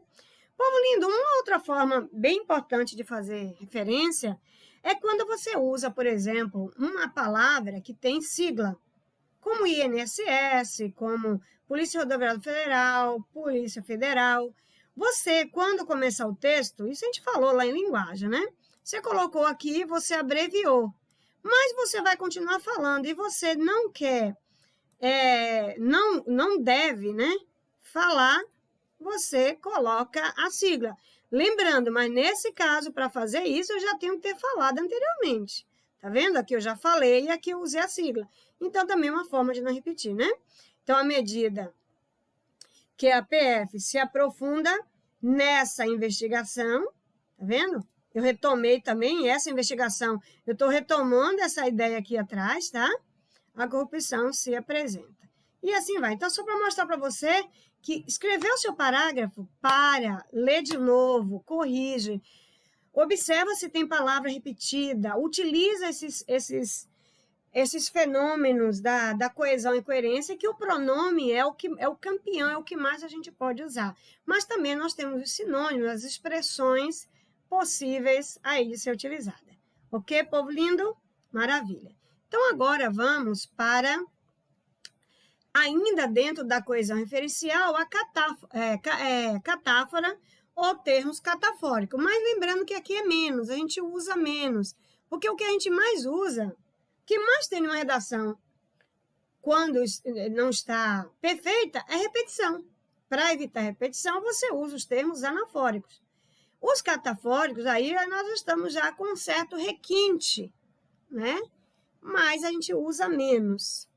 Povo lindo, uma outra forma bem importante de fazer referência é quando você usa, por exemplo, uma palavra que tem sigla, como INSS, como Polícia Rodoviária Federal, Polícia Federal. Você, quando começar o texto, isso a gente falou lá em linguagem, né? Você colocou aqui, você abreviou. Mas você vai continuar falando e você não quer, não deve, né, falar, você coloca a sigla. Lembrando, mas nesse caso, para fazer isso, eu já tenho que ter falado anteriormente. Tá vendo? Aqui eu já falei e aqui eu usei a sigla. Então, também é uma forma de não repetir, né? Então, à medida que a PF se aprofunda nessa investigação, tá vendo? Eu retomei também essa investigação, eu estou retomando essa ideia aqui atrás, tá? A corrupção se apresenta. E assim vai. Então, só para mostrar para você que escrever o seu parágrafo, para, lê de novo, corrige, observa se tem palavra repetida, utiliza esses fenômenos da coesão e coerência, que o pronome é o campeão, é o que mais a gente pode usar. Mas também nós temos os sinônimos, as expressões possíveis aí de ser utilizada. Ok, povo lindo? Maravilha. Então, agora vamos para, ainda dentro da coesão referencial, a catáfora ou termos catafóricos. Mas lembrando que aqui é menos, a gente usa menos. Porque o que a gente mais usa, que mais tem numa redação, quando não está perfeita, é repetição. Para evitar repetição, você usa os termos anafóricos. Os catafóricos, aí nós estamos já com um certo requinte, né? Mas a gente usa menos.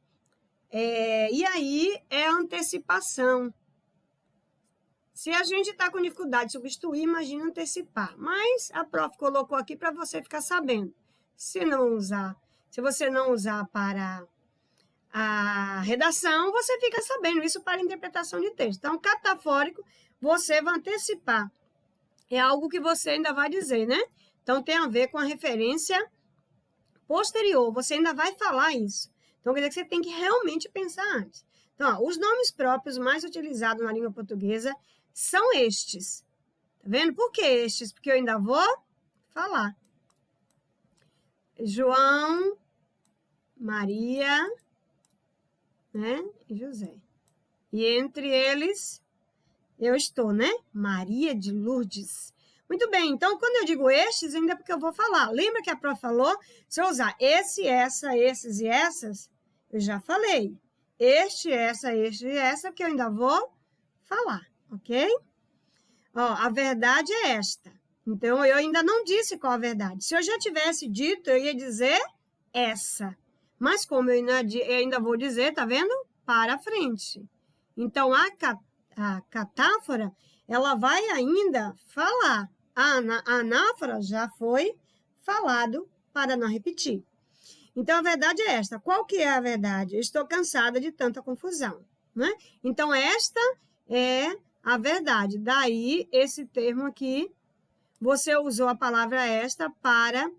E aí é a antecipação. Se a gente está com dificuldade de substituir, imagina antecipar. Mas a prof colocou aqui para você ficar sabendo. Se você não usar para a redação, você fica sabendo isso para a interpretação de texto. Então, catafórico, você vai antecipar. É algo que você ainda vai dizer, né? Então, tem a ver com a referência posterior. Você ainda vai falar isso. Então, quer dizer que você tem que realmente pensar antes. Então, os nomes próprios mais utilizados na língua portuguesa são estes. Tá vendo? Por que estes? Porque eu ainda vou falar. João, Maria, né? E José. E entre eles, eu estou, né? Maria de Lourdes. Muito bem, então, quando eu digo estes, ainda é porque eu vou falar. Lembra que a prof falou? Se eu usar esse, essa, esses e essas, eu já falei. Este, essa, este e essa, que eu ainda vou falar, ok? Ó, a verdade é esta. Então, eu ainda não disse qual a verdade. Se eu já tivesse dito, eu ia dizer essa. Mas como eu ainda vou dizer, tá vendo? Para frente. Então, a catáfora, ela vai ainda falar. A anáfora já foi falado para não repetir. Então, a verdade é esta. Qual que é a verdade? Eu estou cansada de tanta confusão, né? Então, esta é a verdade. Daí, esse termo aqui, você usou a palavra esta para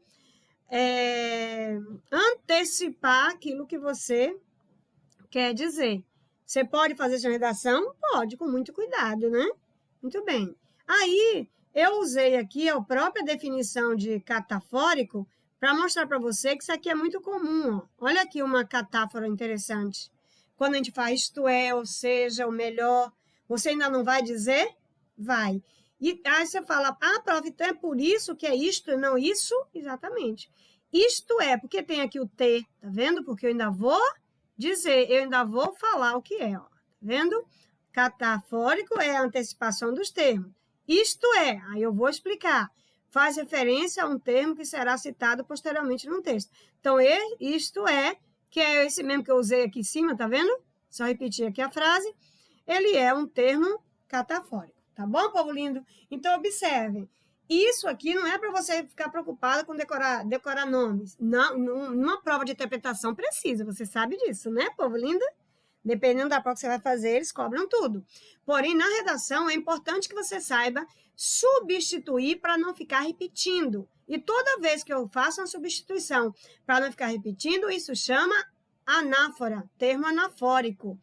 antecipar aquilo que você quer dizer. Você pode fazer essa redação? Pode, com muito cuidado, né? Muito bem. Aí, eu usei aqui a própria definição de catafórico para mostrar para você que isso aqui é muito comum. Ó. Olha aqui uma catáfora interessante. Quando a gente fala isto é, ou seja, o melhor, você ainda não vai dizer? Vai. E aí você fala, prof, então é por isso que é isto e não isso? Exatamente. Isto é, porque tem aqui o T, tá vendo? Porque eu ainda vou dizer, eu ainda vou falar o que é, ó. Tá vendo? Catafórico é a antecipação dos termos. Isto é, aí eu vou explicar. Faz referência a um termo que será citado posteriormente no texto. Então, isto é, que é esse mesmo que eu usei aqui em cima, tá vendo? Só repetir aqui a frase. Ele é um termo catafórico. Tá bom, povo lindo? Então, observem. Isso aqui não é para você ficar preocupado com decorar nomes. Não, numa prova de interpretação precisa, você sabe disso, né, povo lindo? Dependendo da prova que você vai fazer, eles cobram tudo. Porém, na redação, é importante que você saiba substituir para não ficar repetindo. E toda vez que eu faço uma substituição para não ficar repetindo, isso chama anáfora, termo anafórico.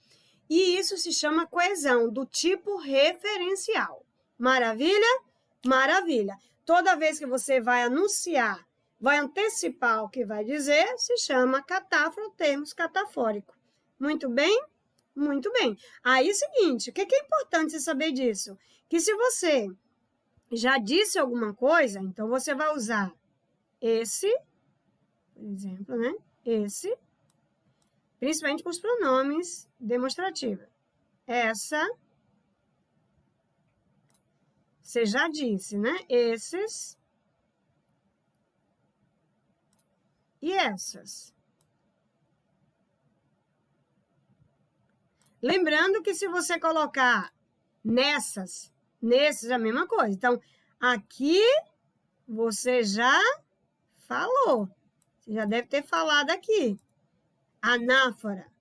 E isso se chama coesão, do tipo referencial. Maravilha? Maravilha. Toda vez que você vai anunciar, vai antecipar o que vai dizer, se chama catáfora, termos catafórico. Muito bem? Muito bem. Aí, seguinte, o que é importante você saber disso? Que se você já disse alguma coisa, então você vai usar esse, por exemplo, né? Esse, principalmente com os pronomes demonstrativos. Essa, Você já disse, né? Esses e essas. Lembrando que se você colocar nessas, nesses, é a mesma coisa. Então, aqui você já falou. Você já deve ter falado aqui. Anáfora.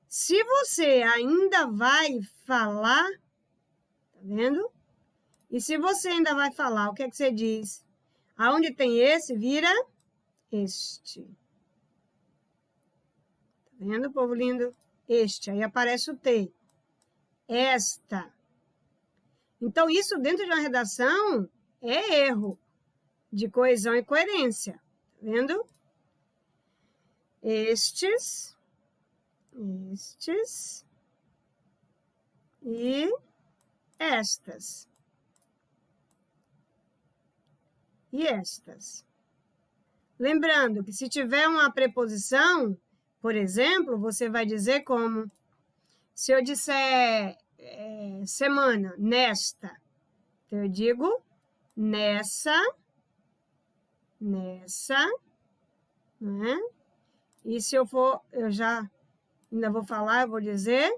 Se você ainda vai falar, tá vendo? E se você ainda vai falar, o que é que você diz? Aonde tem esse, vira este. Tá vendo, povo lindo? Este. Aí aparece o T. Esta. Então, isso dentro de uma redação é erro de coesão e coerência. Tá vendo? Estes e estas. E estas. Lembrando que se tiver uma preposição, por exemplo, você vai dizer como, se eu disser semana, nesta, então eu digo nessa, né? E se eu for, eu já ainda vou falar, eu vou dizer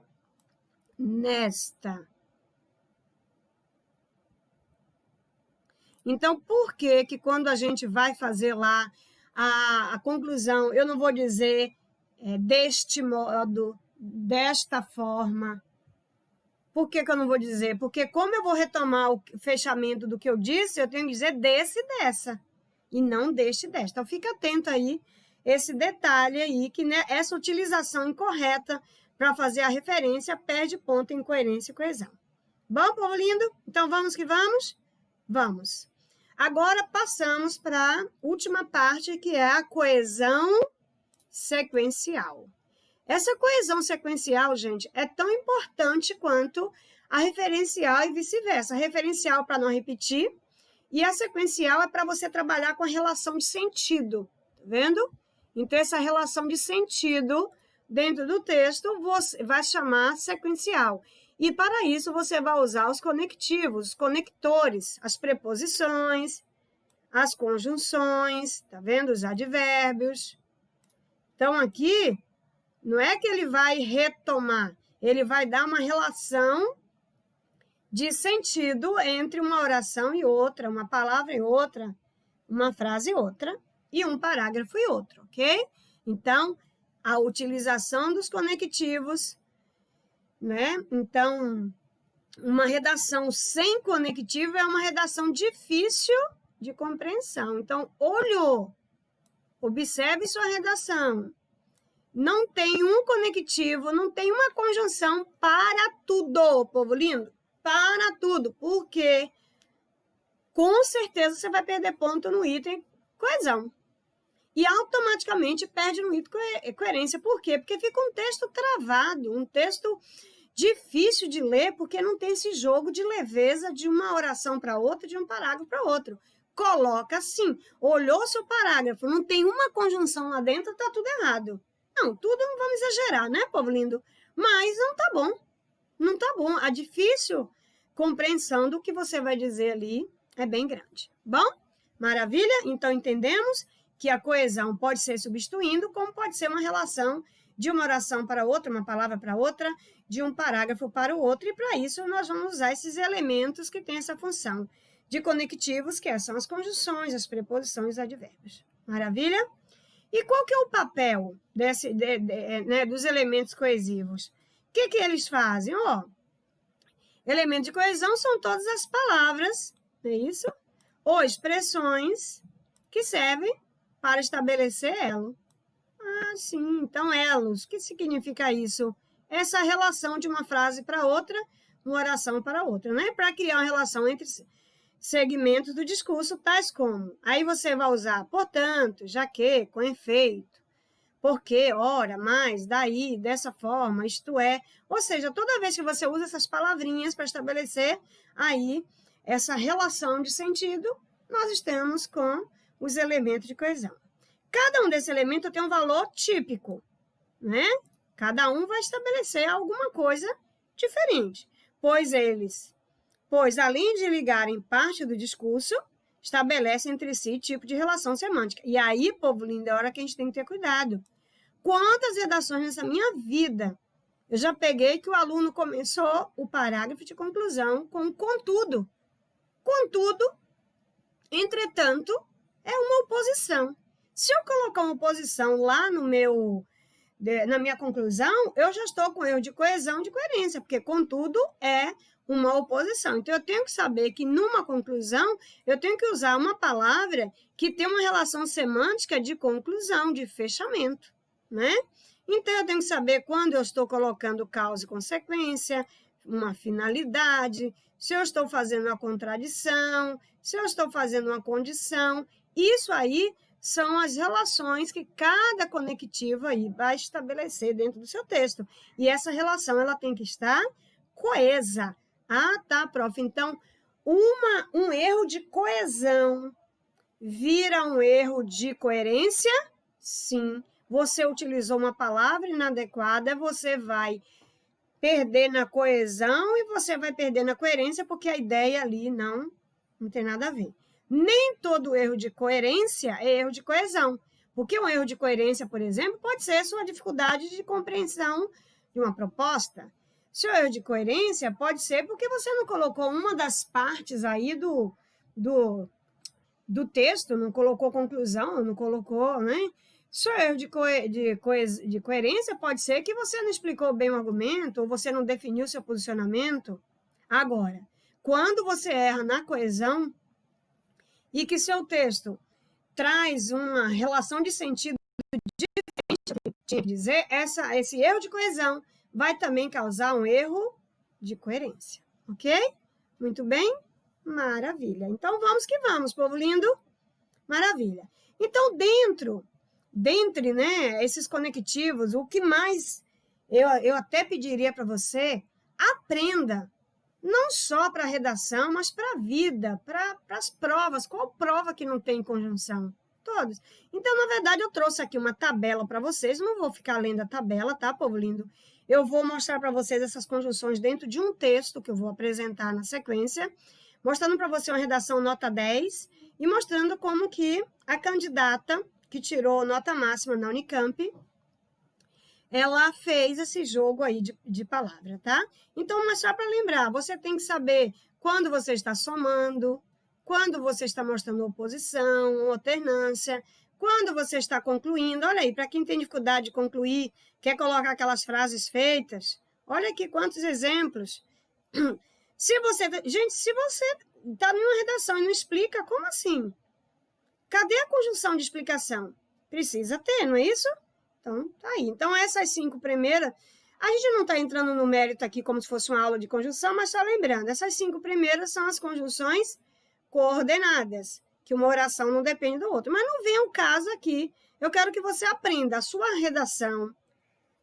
nesta. Então, por que que quando a gente vai fazer lá a conclusão, eu não vou dizer deste modo, desta forma? Por que que eu não vou dizer? Porque como eu vou retomar o fechamento do que eu disse, eu tenho que dizer desse e dessa, e não deste e desta. Então, fica atento aí, esse detalhe aí, que né, essa utilização incorreta para fazer a referência perde ponto em coerência e coesão. Bom, povo lindo? Então, vamos que vamos? Vamos. Agora, passamos para a última parte, que é a coesão sequencial. Essa coesão sequencial, gente, é tão importante quanto a referencial e vice-versa. A referencial para não repetir e a sequencial é para você trabalhar com a relação de sentido, tá vendo? Então, essa relação de sentido dentro do texto você vai chamar sequencial. E para isso você vai usar os conectivos, os conectores, as preposições, as conjunções, tá vendo? Os advérbios. Então, aqui, não é que ele vai retomar, ele vai dar uma relação de sentido entre uma oração e outra, uma palavra e outra, uma frase e outra, e um parágrafo e outro, ok? Então, a utilização dos conectivos, né? Então, uma redação sem conectivo é uma redação difícil de compreensão. Então, olhou, observe sua redação. Não tem um conectivo, não tem uma conjunção para tudo, povo lindo. Para tudo. Porque, com certeza, você vai perder ponto no item coesão. E automaticamente perde no item coerência. Por quê? Porque fica um texto travado, um texto difícil de ler, porque não tem esse jogo de leveza de uma oração para outra, de um parágrafo para outro. Coloca assim, olhou seu parágrafo, não tem uma conjunção lá dentro, tá tudo errado. Não, tudo não vamos exagerar, né, povo lindo? Mas não tá bom, não tá bom. A difícil compreensão do que você vai dizer ali é bem grande. Bom? Maravilha? Então, entendemos que a coesão pode ser substituindo, como pode ser uma relação de uma oração para outra, uma palavra para outra, de um parágrafo para o outro, e para isso nós vamos usar esses elementos que têm essa função de conectivos, que são as conjunções, as preposições e os advérbios. Maravilha? E qual que é o papel né, dos elementos coesivos? O que eles fazem? Elementos de coesão são todas as palavras, não é isso? Ou expressões que servem para estabelecer elo. Ah, sim, então elos. O que significa isso? Essa relação de uma frase para outra, uma oração para outra, né? Para criar uma relação entre segmentos do discurso, tais como, aí você vai usar portanto, já que, com efeito, porque, ora, mais, daí, dessa forma, isto é. Ou seja, toda vez que você usa essas palavrinhas para estabelecer aí essa relação de sentido, nós estamos com os elementos de coesão. Cada um desses elementos tem um valor típico, né? Cada um vai estabelecer alguma coisa diferente, pois eles pois, além de ligarem parte do discurso, estabelecem entre si tipo de relação semântica. E aí, povo lindo, é hora que a gente tem que ter cuidado. Quantas redações nessa minha vida eu já peguei que o aluno começou o parágrafo de conclusão com contudo. Contudo, entretanto, é uma oposição. Se eu colocar uma oposição lá na minha conclusão, eu já estou com erro de coesão, de coerência, porque contudo é uma oposição. Então, eu tenho que saber que numa conclusão, eu tenho que usar uma palavra que tem uma relação semântica de conclusão, de fechamento, né? Então, eu tenho que saber quando eu estou colocando causa e consequência, uma finalidade, se eu estou fazendo uma contradição, se eu estou fazendo uma condição. Isso aí são as relações que cada conectivo aí vai estabelecer dentro do seu texto. E essa relação ela tem que estar coesa. Ah, tá, prof. Então, um erro de coesão vira um erro de coerência? Sim. Você utilizou uma palavra inadequada, você vai perder na coesão e você vai perder na coerência, porque a ideia ali não tem nada a ver. Nem todo erro de coerência é erro de coesão, porque um erro de coerência, por exemplo, pode ser sua dificuldade de compreensão de uma proposta. Seu erro de coerência pode ser porque você não colocou uma das partes aí do texto, não colocou conclusão, não colocou, né? Seu erro de coerência pode ser que você não explicou bem o argumento, ou você não definiu seu posicionamento. Agora, quando você erra na coesão e que seu texto traz uma relação de sentido diferente, tinha que dizer, esse erro de coesão vai também causar um erro de coerência, ok? Muito bem? Maravilha. Então, vamos que vamos, povo lindo. Maravilha. Então, dentre, né, esses conectivos, o que mais eu até pediria para você, aprenda, não só para a redação, mas para a vida, para as provas. Qual prova que não tem conjunção? Todas. Então, na verdade, eu trouxe aqui uma tabela para vocês, não vou ficar lendo a tabela, tá, povo lindo? Eu vou mostrar para vocês essas conjunções dentro de um texto que eu vou apresentar na sequência, mostrando para você uma redação nota 10 e mostrando como que a candidata que tirou nota máxima na Unicamp, ela fez esse jogo aí de palavra, tá? Então, mas só para lembrar, você tem que saber quando você está somando, quando você está mostrando oposição, alternância, quando você está concluindo. Olha aí, para quem tem dificuldade de concluir, quer colocar aquelas frases feitas, olha aqui quantos exemplos. Gente, se você está em uma redação e não explica, como assim? Cadê a conjunção de explicação? Precisa ter, não é isso? Então, tá aí. Então, essas 5 primeiras, a gente não está entrando no mérito aqui como se fosse uma aula de conjunção, mas só lembrando, essas 5 primeiras são as conjunções coordenadas, que uma oração não depende do outro. Mas não vem o caso aqui. Eu quero que você aprenda a sua redação,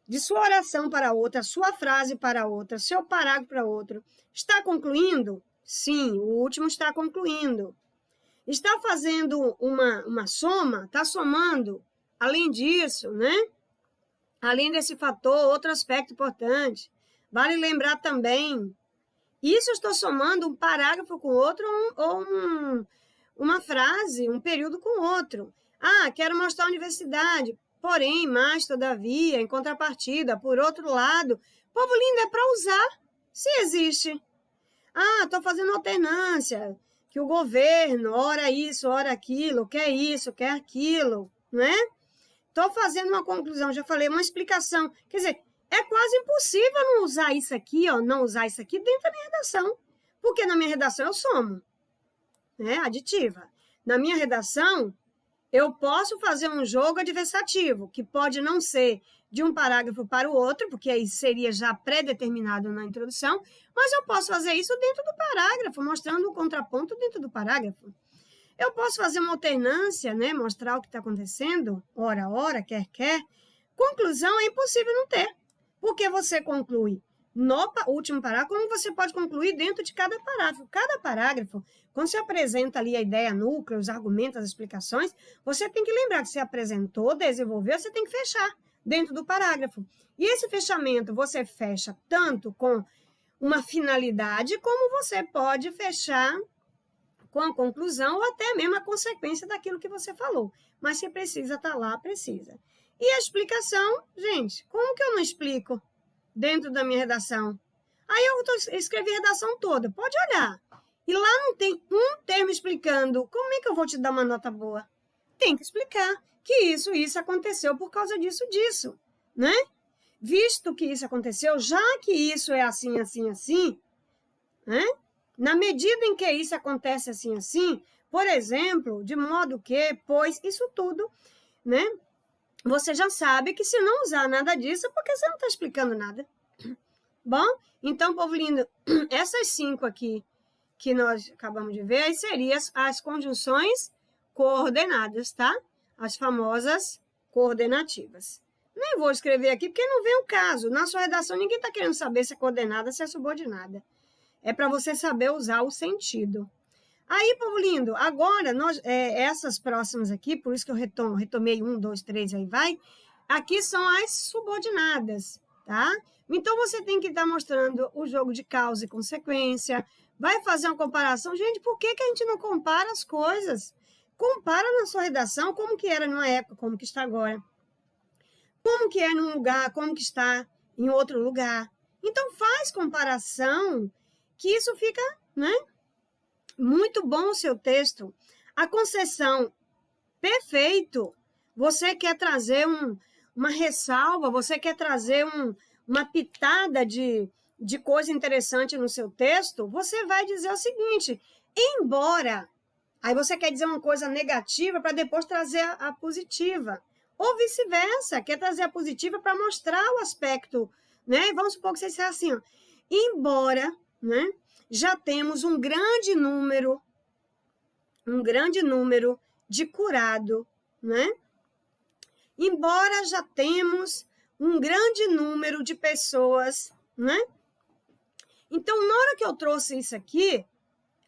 de sua oração para outra, sua frase para outra, seu parágrafo para outro. Está concluindo? Sim, o último está concluindo. Está fazendo uma soma? Está somando? Além disso, né? Além desse fator, outro aspecto importante. Vale lembrar também, isso eu estou somando um parágrafo com outro ou uma frase, um período com outro. Ah, quero mostrar a universidade, porém, mas, todavia, em contrapartida, por outro lado, povo lindo, é para usar, se existe. Ah, estou fazendo alternância, que o governo, ora isso, ora aquilo, quer isso, quer aquilo, não é? Estou fazendo uma conclusão, já falei, uma explicação. Quer dizer, é quase impossível não usar isso aqui, ó, não usar isso aqui dentro da minha redação. Porque na minha redação eu somo, né? Aditiva. Na minha redação, eu posso fazer um jogo adversativo, que pode não ser de um parágrafo para o outro, porque aí seria já pré-determinado na introdução, mas eu posso fazer isso dentro do parágrafo, mostrando o contraponto dentro do parágrafo. Eu posso fazer uma alternância, né? Mostrar o que está acontecendo, ora, ora, quer, quer. Conclusão é impossível não ter, porque você conclui no último parágrafo, como você pode concluir dentro de cada parágrafo. Cada parágrafo, quando você apresenta ali a ideia núcleo, os argumentos, as explicações, você tem que lembrar que você apresentou, desenvolveu, você tem que fechar dentro do parágrafo. E esse fechamento você fecha tanto com uma finalidade, como você pode fechar com a conclusão ou até mesmo a consequência daquilo que você falou. Mas se precisa estar lá, precisa. E a explicação, gente, como que eu não explico dentro da minha redação? Aí eu escrevi a redação toda, pode olhar. E lá não tem um termo explicando como é que eu vou te dar uma nota boa. Tem que explicar que isso aconteceu por causa disso, né? Visto que isso aconteceu, já que isso é assim, né? Na medida em que isso acontece assim, por exemplo, de modo que, pois, isso tudo, né? Você já sabe que se não usar nada disso, é porque você não está explicando nada. Bom, então, povo lindo, essas 5 aqui que nós acabamos de ver, aí seriam as conjunções coordenadas, tá? As famosas coordenativas. Nem vou escrever aqui, porque não vem o caso. Na sua redação, ninguém está querendo saber se é coordenada, se é subordinada. É para você saber usar o sentido. Aí, povo lindo, agora, essas próximas aqui, por isso que eu retomei 1, 2, 3, aí vai, aqui são as subordinadas, tá? Então, você tem que estar mostrando o jogo de causa e consequência, vai fazer uma comparação. Gente, por que a gente não compara as coisas? Compara na sua redação como que era numa época, como que está agora. Como que é num lugar, como que está em outro lugar. Então, faz comparação, que isso fica, né? Muito bom o seu texto. A concessão, perfeito. Você quer trazer uma ressalva, você quer trazer uma pitada de coisa interessante no seu texto, você vai dizer o seguinte, embora, aí você quer dizer uma coisa negativa para depois trazer a positiva, ou vice-versa, quer trazer a positiva para mostrar o aspecto, né? Vamos supor que você seja assim, ó, embora, né, já temos um grande número de curado, né? Embora já temos um grande número de pessoas, né? Então, na hora que eu trouxe isso aqui,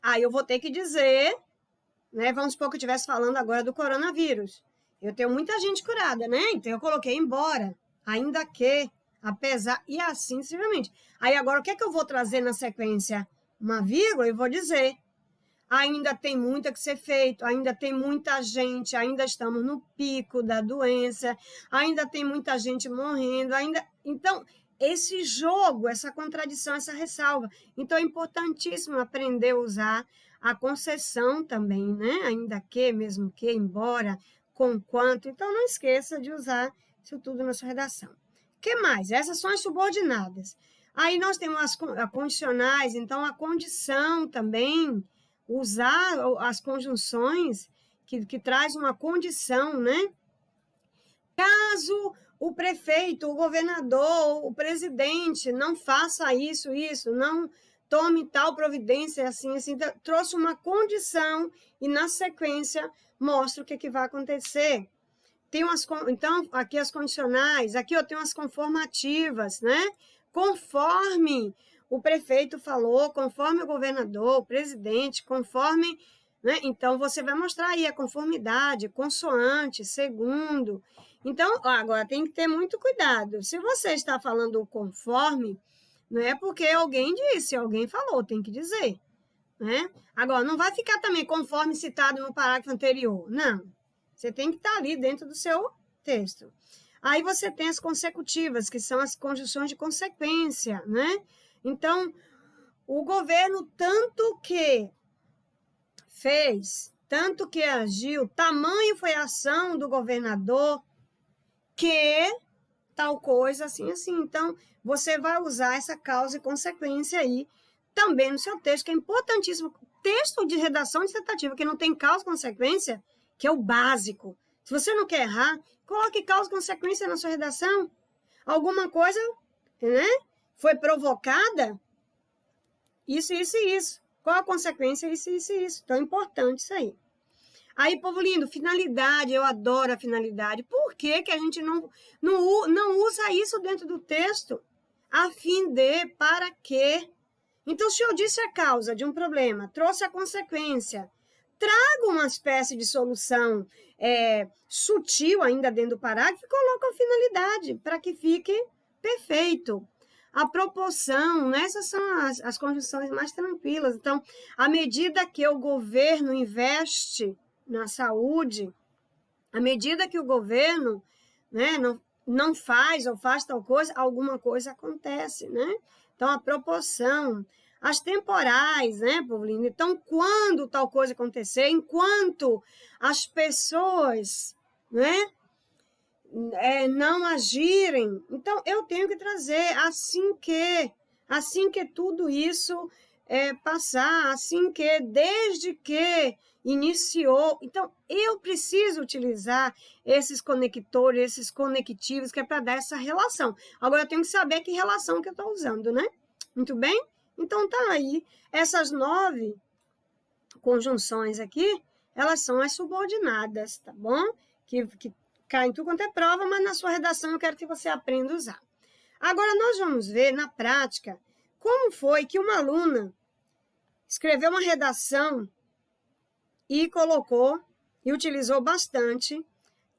aí eu vou ter que dizer, né? Vamos supor que eu estivesse falando agora do coronavírus. Eu tenho muita gente curada, né? Então, eu coloquei embora, ainda que, apesar, e assim sucessivamente. Aí, agora, o que é que eu vou trazer na sequência? Uma vírgula, eu vou dizer, ainda tem muito a que ser feito, ainda tem muita gente, ainda estamos no pico da doença, ainda tem muita gente morrendo, ainda... Então, esse jogo, essa contradição, essa ressalva. Então, é importantíssimo aprender a usar a concessão também, né? Ainda que, mesmo que, embora, conquanto. Então, não esqueça de usar isso tudo na sua redação. O que mais? Essas são as subordinadas. Aí nós temos as condicionais, então a condição também, usar as conjunções que traz uma condição, né? Caso o prefeito, o governador, o presidente não faça isso, não tome tal providência, assim, então, trouxe uma condição e, na sequência, mostra o que vai acontecer. Então, aqui as condicionais, aqui eu tenho as conformativas, né? Conforme o prefeito falou, conforme o governador, o presidente, conforme, né? Então, você vai mostrar aí a conformidade, consoante, segundo. Então, agora tem que ter muito cuidado. Se você está falando o conforme, não é porque alguém disse, alguém falou, tem que dizer, né? Agora, não vai ficar também conforme citado no parágrafo anterior, não. Você tem que estar ali dentro do seu texto. Aí você tem as consecutivas, que são as conjunções de consequência, né? Então, o governo tanto que fez, tanto que agiu, tamanho foi a ação do governador, que tal coisa, assim. Então, você vai usar essa causa e consequência aí também no seu texto, que é importantíssimo. Texto de redação dissertativa que não tem causa e consequência, que é o básico. Se você não quer errar, coloque causa e consequência na sua redação. Alguma coisa, né, foi provocada, isso. Qual a consequência? Isso. Então, é importante isso aí. Aí, povo lindo, finalidade, eu adoro a finalidade. Por que a gente não usa isso dentro do texto? A fim de, para quê? Então, se eu disse a causa de um problema, trouxe a consequência, traga uma espécie de solução sutil ainda dentro do parágrafo e coloca a finalidade para que fique perfeito. a proporção, né? Essas são as conjunções mais tranquilas. Então, à medida que o governo investe na saúde, à medida que o governo, né, não faz ou faz tal coisa, alguma coisa acontece, né? Então, a proporção, as temporais, né, povo lindo? Então, quando tal coisa acontecer, enquanto as pessoas, né, não agirem, então eu tenho que trazer assim que tudo isso passar, assim que, desde que iniciou, então eu preciso utilizar esses conectores, esses conectivos, que é para dar essa relação. Agora eu tenho que saber que relação que eu estou usando, né? Muito bem? Então tá aí, essas 9 conjunções aqui, elas são as subordinadas, tá bom? Que cai em tudo quanto é prova, mas na sua redação eu quero que você aprenda a usar. Agora, nós vamos ver, na prática, como foi que uma aluna escreveu uma redação e colocou e utilizou bastante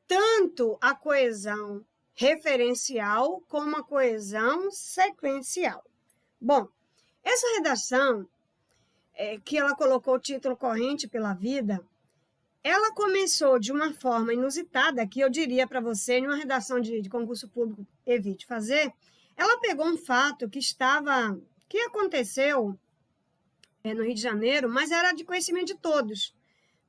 tanto a coesão referencial como a coesão sequencial. Bom, essa redação, que ela colocou o título Corrente pela Vida, ela começou de uma forma inusitada, que eu diria para você, em uma redação de concurso público, evite fazer. Ela pegou um fato que aconteceu no Rio de Janeiro, mas era de conhecimento de todos.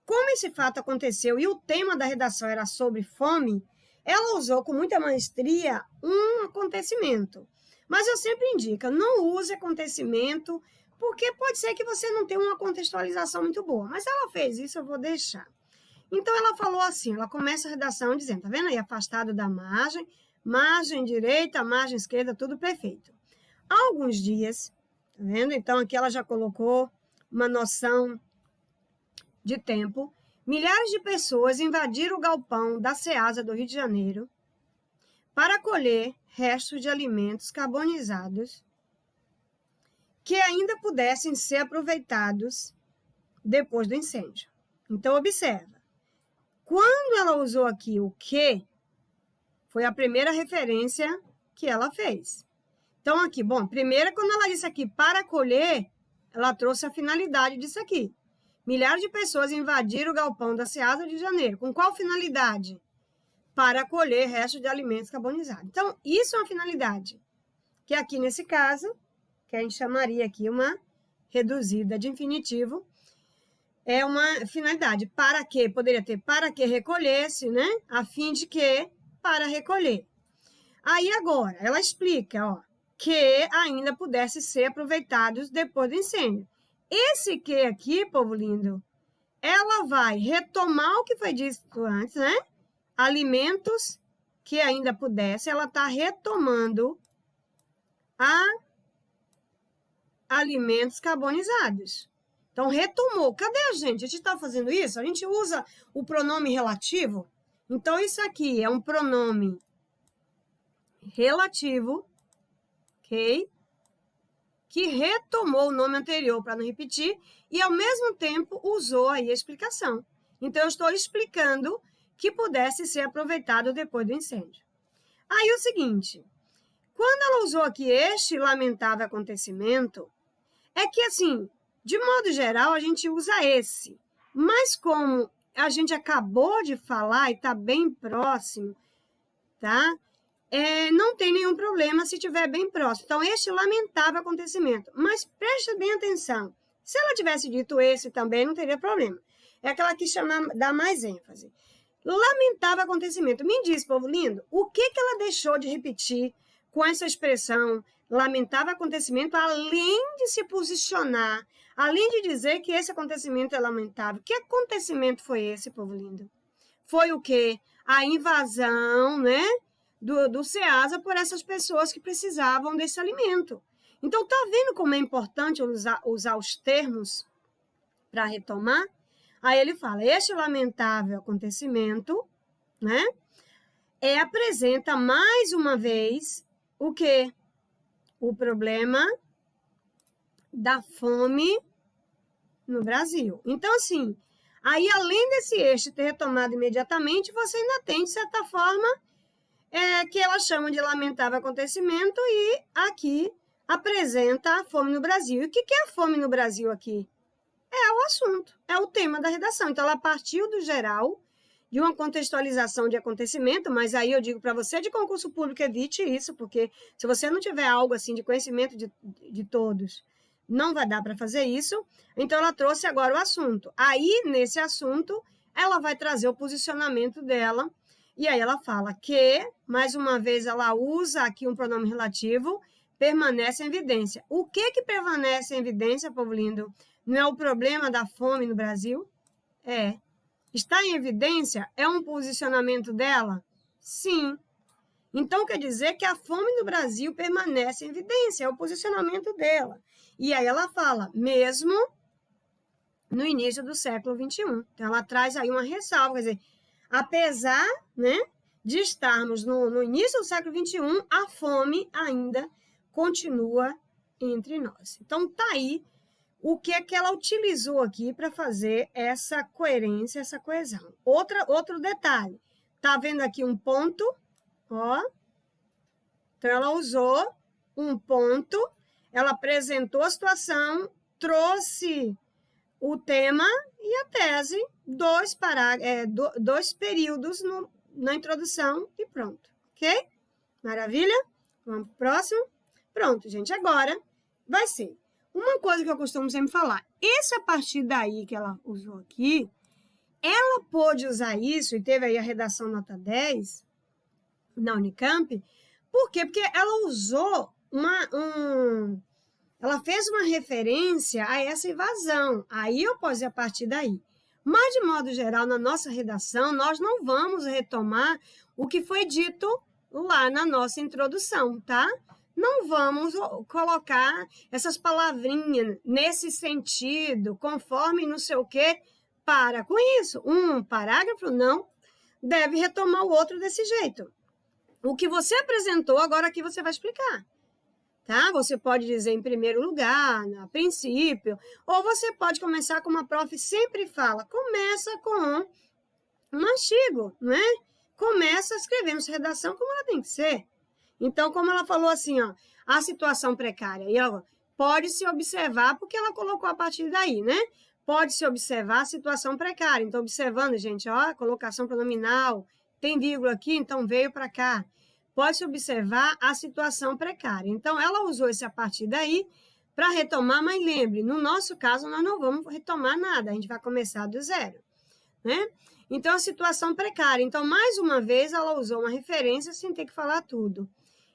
Como esse fato aconteceu e o tema da redação era sobre fome, ela usou com muita maestria um acontecimento. Mas eu sempre indico, não use acontecimento, porque pode ser que você não tenha uma contextualização muito boa. Mas ela fez isso, eu vou deixar. Então, ela falou assim, ela começa a redação dizendo, tá vendo aí, afastado da margem, margem direita, margem esquerda, tudo perfeito. Há alguns dias, tá vendo? Então, aqui ela já colocou uma noção de tempo. Milhares de pessoas invadiram o galpão da Ceasa do Rio de Janeiro para colher restos de alimentos carbonizados que ainda pudessem ser aproveitados depois do incêndio. Então, observa. Quando ela usou aqui o que, foi a primeira referência que ela fez. Então, aqui, bom, primeiro, quando ela disse aqui para colher, ela trouxe a finalidade disso aqui. Milhares de pessoas invadiram o galpão da Ceasa do Rio de Janeiro. Com qual finalidade? Para colher restos de alimentos carbonizados. Então, isso é uma finalidade. Que aqui, nesse caso, que a gente chamaria aqui uma reduzida de infinitivo, é uma finalidade. Para que? Poderia ter para que recolhesse, né? A fim de que, para recolher. Aí agora, ela explica, ó, que ainda pudesse ser aproveitados depois do incêndio. Esse que aqui, povo lindo, ela vai retomar o que foi dito antes, né? Alimentos que ainda pudesse, ela está retomando a alimentos carbonizados. Então, retomou. Cadê a gente? A gente está fazendo isso? A gente usa o pronome relativo. Então, isso aqui é um pronome relativo, ok? Que retomou o nome anterior para não repetir e, ao mesmo tempo, usou aí a explicação. Então, eu estou explicando que pudesse ser aproveitado depois do incêndio. Aí, o seguinte, quando ela usou aqui este lamentável acontecimento, é que, assim, de modo geral, a gente usa esse. Mas como a gente acabou de falar e está bem próximo, tá? Não tem nenhum problema se estiver bem próximo. Então, este lamentável acontecimento. Mas preste bem atenção. Se ela tivesse dito esse também, não teria problema. É aquela que dá mais ênfase. Lamentável acontecimento. Me diz, povo lindo, o que ela deixou de repetir com essa expressão lamentável acontecimento, além de se posicionar, além de dizer que esse acontecimento é lamentável? Que acontecimento foi esse, povo lindo? Foi o quê? A invasão, né, do Ceasa por essas pessoas que precisavam desse alimento. Então, tá vendo como é importante usar os termos para retomar? Aí ele fala, este lamentável acontecimento, né, apresenta mais uma vez o quê? O problema da fome no Brasil. Então, assim, aí além desse eixo ter retomado imediatamente, você ainda tem, de certa forma, que ela chama de lamentável acontecimento e aqui apresenta a fome no Brasil. E o que é a fome no Brasil aqui? É o assunto, é o tema da redação. Então, ela partiu do geral, de uma contextualização de acontecimento, mas aí eu digo para você de concurso público, evite isso, porque se você não tiver algo assim de conhecimento de todos, não vai dar para fazer isso. Então, ela trouxe agora o assunto. Aí, nesse assunto, ela vai trazer o posicionamento dela, e aí ela fala que, mais uma vez, ela usa aqui um pronome relativo, permanece em evidência. O que permanece em evidência, povo lindo? Não é o problema da fome no Brasil? É. Está em evidência? É um posicionamento dela? Sim. Então, quer dizer que a fome no Brasil permanece em evidência, é o posicionamento dela. E aí ela fala, mesmo no início do século XXI. Então, ela traz aí uma ressalva, quer dizer, apesar, né, de estarmos no início do século XXI, a fome ainda continua entre nós. Então, tá aí o que é que ela utilizou aqui para fazer essa coerência, essa coesão. Outro detalhe, tá vendo aqui um ponto, ó. Então, ela usou um ponto, ela apresentou a situação, trouxe o tema e a tese, dois períodos na introdução e pronto, ok? Maravilha? Vamos pro próximo? Pronto, gente, agora vai ser uma coisa que eu costumo sempre falar. Esse a partir daí que ela usou aqui, ela pôde usar isso e teve aí a redação nota 10 na Unicamp. Por quê? Porque ela usou ela fez uma referência a essa invasão. Aí eu posso ir a partir daí. Mas, de modo geral, na nossa redação, nós não vamos retomar o que foi dito lá na nossa introdução, tá? Não vamos colocar essas palavrinhas nesse sentido, conforme não sei o quê. Para com isso. Um parágrafo não deve retomar o outro desse jeito. O que você apresentou, agora aqui você vai explicar. Tá? Você pode dizer em primeiro lugar, a princípio, ou você pode começar como a prof sempre fala, começa com um artigo, não é? Começa escrevendo sua redação como ela tem que ser. Então, como ela falou assim, ó, a situação precária, e ela pode se observar, porque ela colocou a partir daí, né? Pode se observar a situação precária. Então, observando, gente, ó, colocação pronominal, tem vírgula aqui, então veio para cá. Pode-se observar a situação precária. Então, ela usou esse a partir daí para retomar, mas lembre, no nosso caso, nós não vamos retomar nada, a gente vai começar do zero, né? Então, a situação precária. Então, mais uma vez, ela usou uma referência sem ter que falar tudo.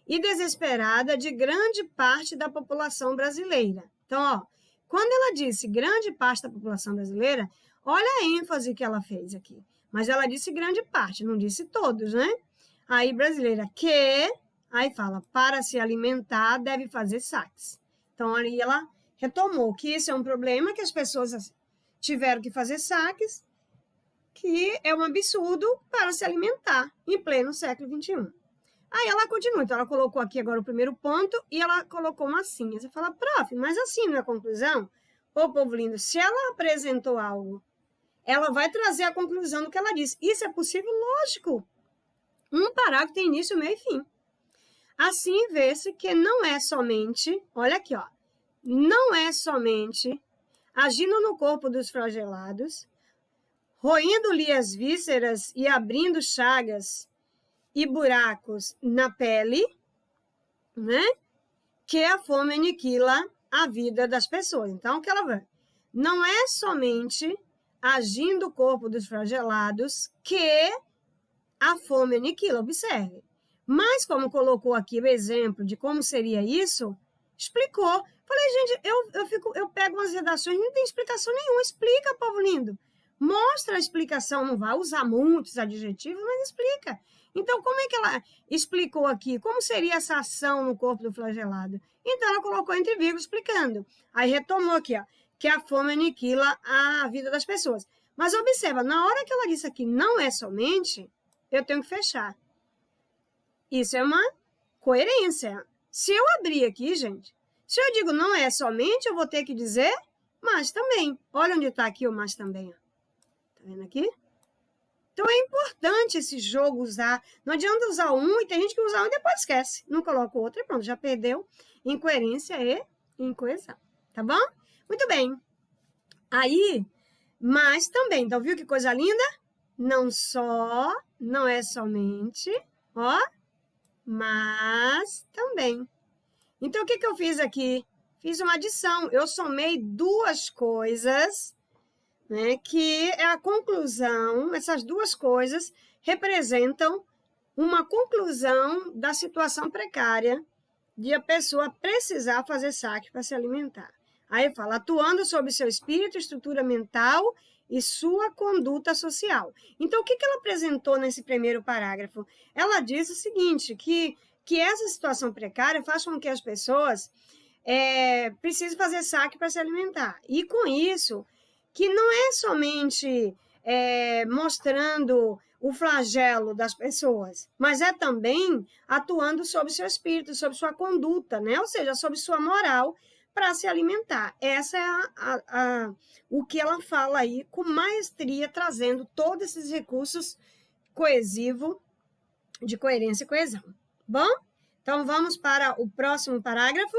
E desesperada de grande parte da população brasileira. Então, ó, quando ela disse grande parte da população brasileira, olha a ênfase que ela fez aqui. Mas ela disse grande parte, não disse todos, né? Aí, brasileira, aí fala, para se alimentar, deve fazer saques. Então, ali ela retomou que isso é um problema, que as pessoas tiveram que fazer saques, que é um absurdo para se alimentar em pleno século XXI. Aí ela continua, então ela colocou aqui agora o primeiro ponto e ela colocou uma assim. Você fala, prof, mas assim não é a conclusão? Ô, povo lindo, se ela apresentou algo, ela vai trazer a conclusão do que ela disse. Isso é possível? Lógico. Um parágrafo tem início, meio e fim. Assim, vê-se que não é somente, olha aqui, ó, não é somente agindo no corpo dos flagelados, roendo-lhe as vísceras e abrindo chagas e buracos na pele, né, que a fome aniquila a vida das pessoas. Então, o que ela vai? Não é somente agindo no corpo dos flagelados que a fome aniquila, observe. Mas, como colocou aqui o exemplo de como seria isso, explicou. Falei, gente, eu pego umas redações, não tem explicação nenhuma. Explica, povo lindo. Mostra a explicação, não vai usar muitos adjetivos, mas explica. Então, como é que ela explicou aqui? Como seria essa ação no corpo do flagelado? Então, ela colocou entre vírgulas explicando. Aí, retomou aqui, ó, que a fome aniquila a vida das pessoas. Mas, observa, na hora que ela disse aqui, não é somente, eu tenho que fechar. Isso é uma coerência. Se eu abrir aqui, gente, se eu digo não é somente, eu vou ter que dizer mas também. Olha onde está aqui o mas também. Ó. Tá vendo aqui? Então, é importante esse jogo usar. Não adianta usar um e tem gente que usa um e depois esquece. Não coloca o outro e pronto, já perdeu em coerência e em coesão. Tá bom? Muito bem. Aí, mas também, então viu que coisa linda? Não é somente, ó, mas também. Então, o que eu fiz aqui? Fiz uma adição. Eu somei duas coisas, né, que é a conclusão, essas duas coisas representam uma conclusão da situação precária de a pessoa precisar fazer saque para se alimentar. Aí fala, atuando sobre seu espírito, estrutura mental e sua conduta social. Então, o que ela apresentou nesse primeiro parágrafo? Ela diz o seguinte, que essa situação precária faz com que as pessoas precisem fazer saque para se alimentar. E com isso, que não é somente mostrando o flagelo das pessoas, mas é também atuando sobre seu espírito, sobre sua conduta, né? Ou seja, sobre sua moral para se alimentar. Essa é o que ela fala aí com maestria, trazendo todos esses recursos coesivos de coerência e coesão. Bom? Então, vamos para o próximo parágrafo.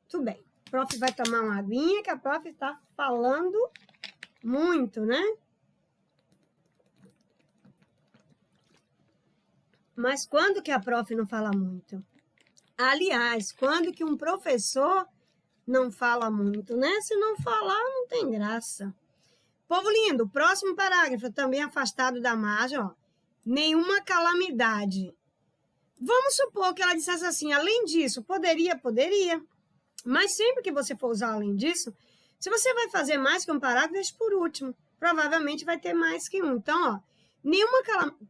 Tudo bem. O prof vai tomar uma aguinha, que a prof está falando muito, né? Mas quando que a prof não fala muito? Aliás, quando que um professor não fala muito, né? Se não falar, não tem graça. Povo lindo, próximo parágrafo, também afastado da margem, ó. Nenhuma calamidade. Vamos supor que ela dissesse assim, além disso, poderia. Mas sempre que você for usar além disso, se você vai fazer mais que um parágrafo, deixe por último. Provavelmente vai ter mais que um. Então, ó, nenhuma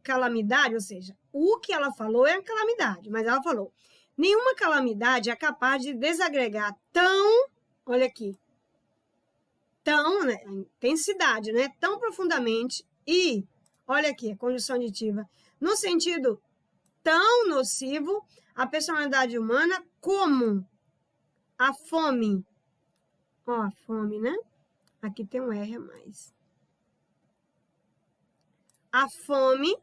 calamidade, ou seja, o que ela falou é calamidade, mas ela falou, nenhuma calamidade é capaz de desagregar olha aqui, né, a intensidade, né, tão profundamente e, olha aqui, a conjunção aditiva, no sentido tão nocivo à personalidade humana como a fome. Ó, a fome, né? Aqui tem um R a mais. A fome,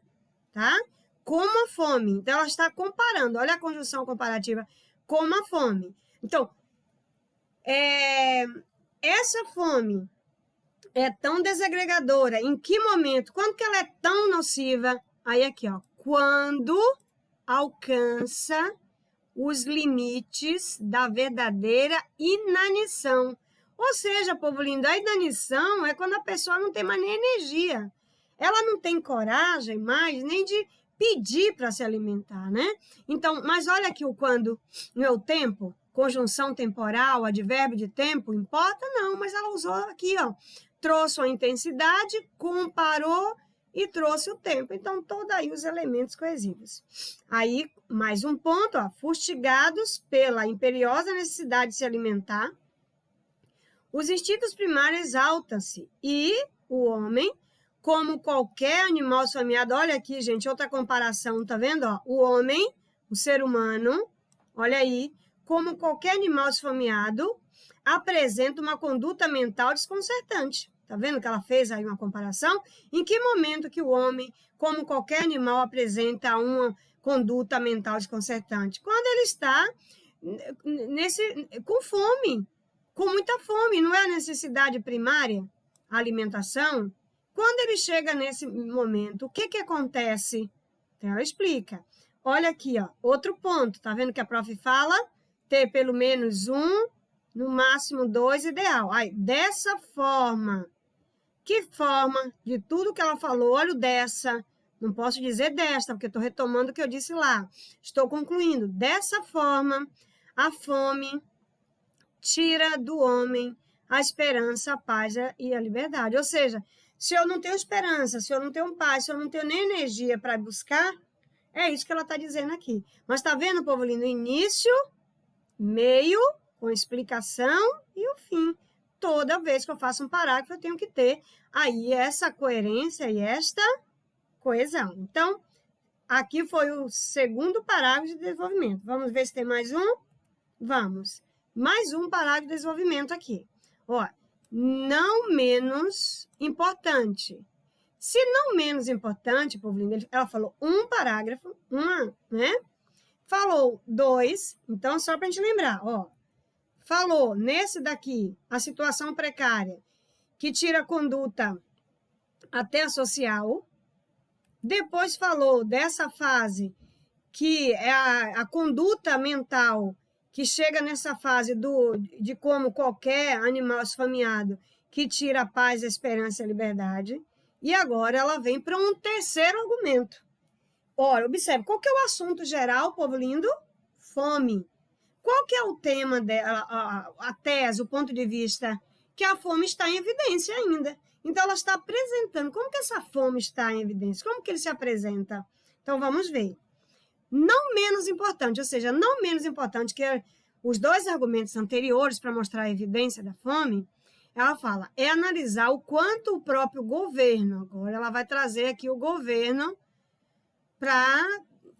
tá? Como a fome. Então, ela está comparando. Olha a conjunção comparativa. Como a fome. Então, essa fome é tão desagregadora. Em que momento? Quando que ela é tão nociva? Aí aqui, ó. Quando alcança os limites da verdadeira inanição. Ou seja, povo lindo, a inanição é quando a pessoa não tem mais nem energia. Ela não tem coragem mais nem de pedir para se alimentar, né? Então, mas olha aqui o quando, não é o tempo, conjunção temporal, advérbio de tempo, importa? Não, mas ela usou aqui, ó, trouxe a intensidade, comparou e trouxe o tempo. Então, todos aí os elementos coesivos. Aí, mais um ponto, ó, fustigados pela imperiosa necessidade de se alimentar, os instintos primários exaltam-se e o homem, como qualquer animal esfomeado, olha aqui, gente, outra comparação, tá vendo? Ó, o homem, o ser humano, olha aí, como qualquer animal esfomeado, apresenta uma conduta mental desconcertante. Tá vendo que ela fez aí uma comparação? Em que momento que o homem, como qualquer animal, apresenta uma conduta mental desconcertante? Quando ele está com fome, com muita fome, não é a necessidade primária, a alimentação? Quando ele chega nesse momento, o que acontece? Então, ela explica. Olha aqui, ó, outro ponto, tá vendo que a prof fala? Ter pelo menos um, no máximo 2, ideal. Aí, dessa forma, que forma de tudo que ela falou, olha o dessa, não posso dizer desta, porque estou retomando o que eu disse lá. Estou concluindo. Dessa forma, a fome tira do homem a esperança, a paz e a liberdade. Ou seja, se eu não tenho esperança, se eu não tenho paz, se eu não tenho nem energia para buscar, é isso que ela está dizendo aqui. Mas está vendo, povo lindo? Início, meio, com explicação e o fim. Toda vez que eu faço um parágrafo, eu tenho que ter aí essa coerência e esta coesão. Então, aqui foi o segundo parágrafo de desenvolvimento. Vamos ver se tem mais um? Vamos. Mais um parágrafo de desenvolvimento aqui. Ó, não menos importante. Se não menos importante, povo lindo, ela falou um parágrafo, né? Falou 2, então só para a gente lembrar, ó. Falou nesse daqui, a situação precária, que tira a conduta até a social. Depois falou dessa fase, que é a conduta mental, que chega nessa fase de como qualquer animal esfomeado, que tira a paz, a esperança e a liberdade. E agora ela vem para um terceiro argumento. Ora, observe, qual que é o assunto geral, povo lindo? Fome. Qual que é o tema dela, a tese, o ponto de vista? Que a fome está em evidência ainda. Então, ela está apresentando. Como que essa fome está em evidência? Como que ele se apresenta? Então, vamos ver. Não menos importante, ou seja, não menos importante que os 2 argumentos anteriores para mostrar a evidência da fome, ela fala, é analisar o quanto o próprio governo, agora ela vai trazer aqui o governo para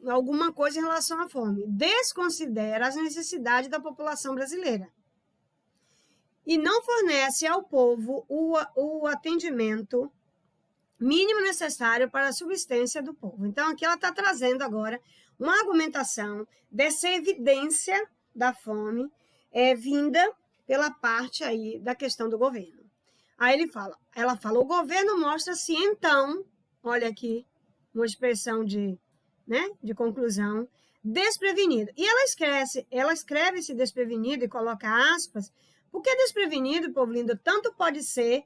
alguma coisa em relação à fome, desconsidera as necessidades da população brasileira e não fornece ao povo o atendimento mínimo necessário para a subsistência do povo. Então, aqui ela está trazendo agora uma argumentação dessa evidência da fome vinda pela parte aí da questão do governo. Aí ela fala, o governo mostra-se então, olha aqui, uma expressão de conclusão, desprevenido. E ela escreve esse desprevenido e coloca aspas, porque desprevenido, povo lindo, tanto pode ser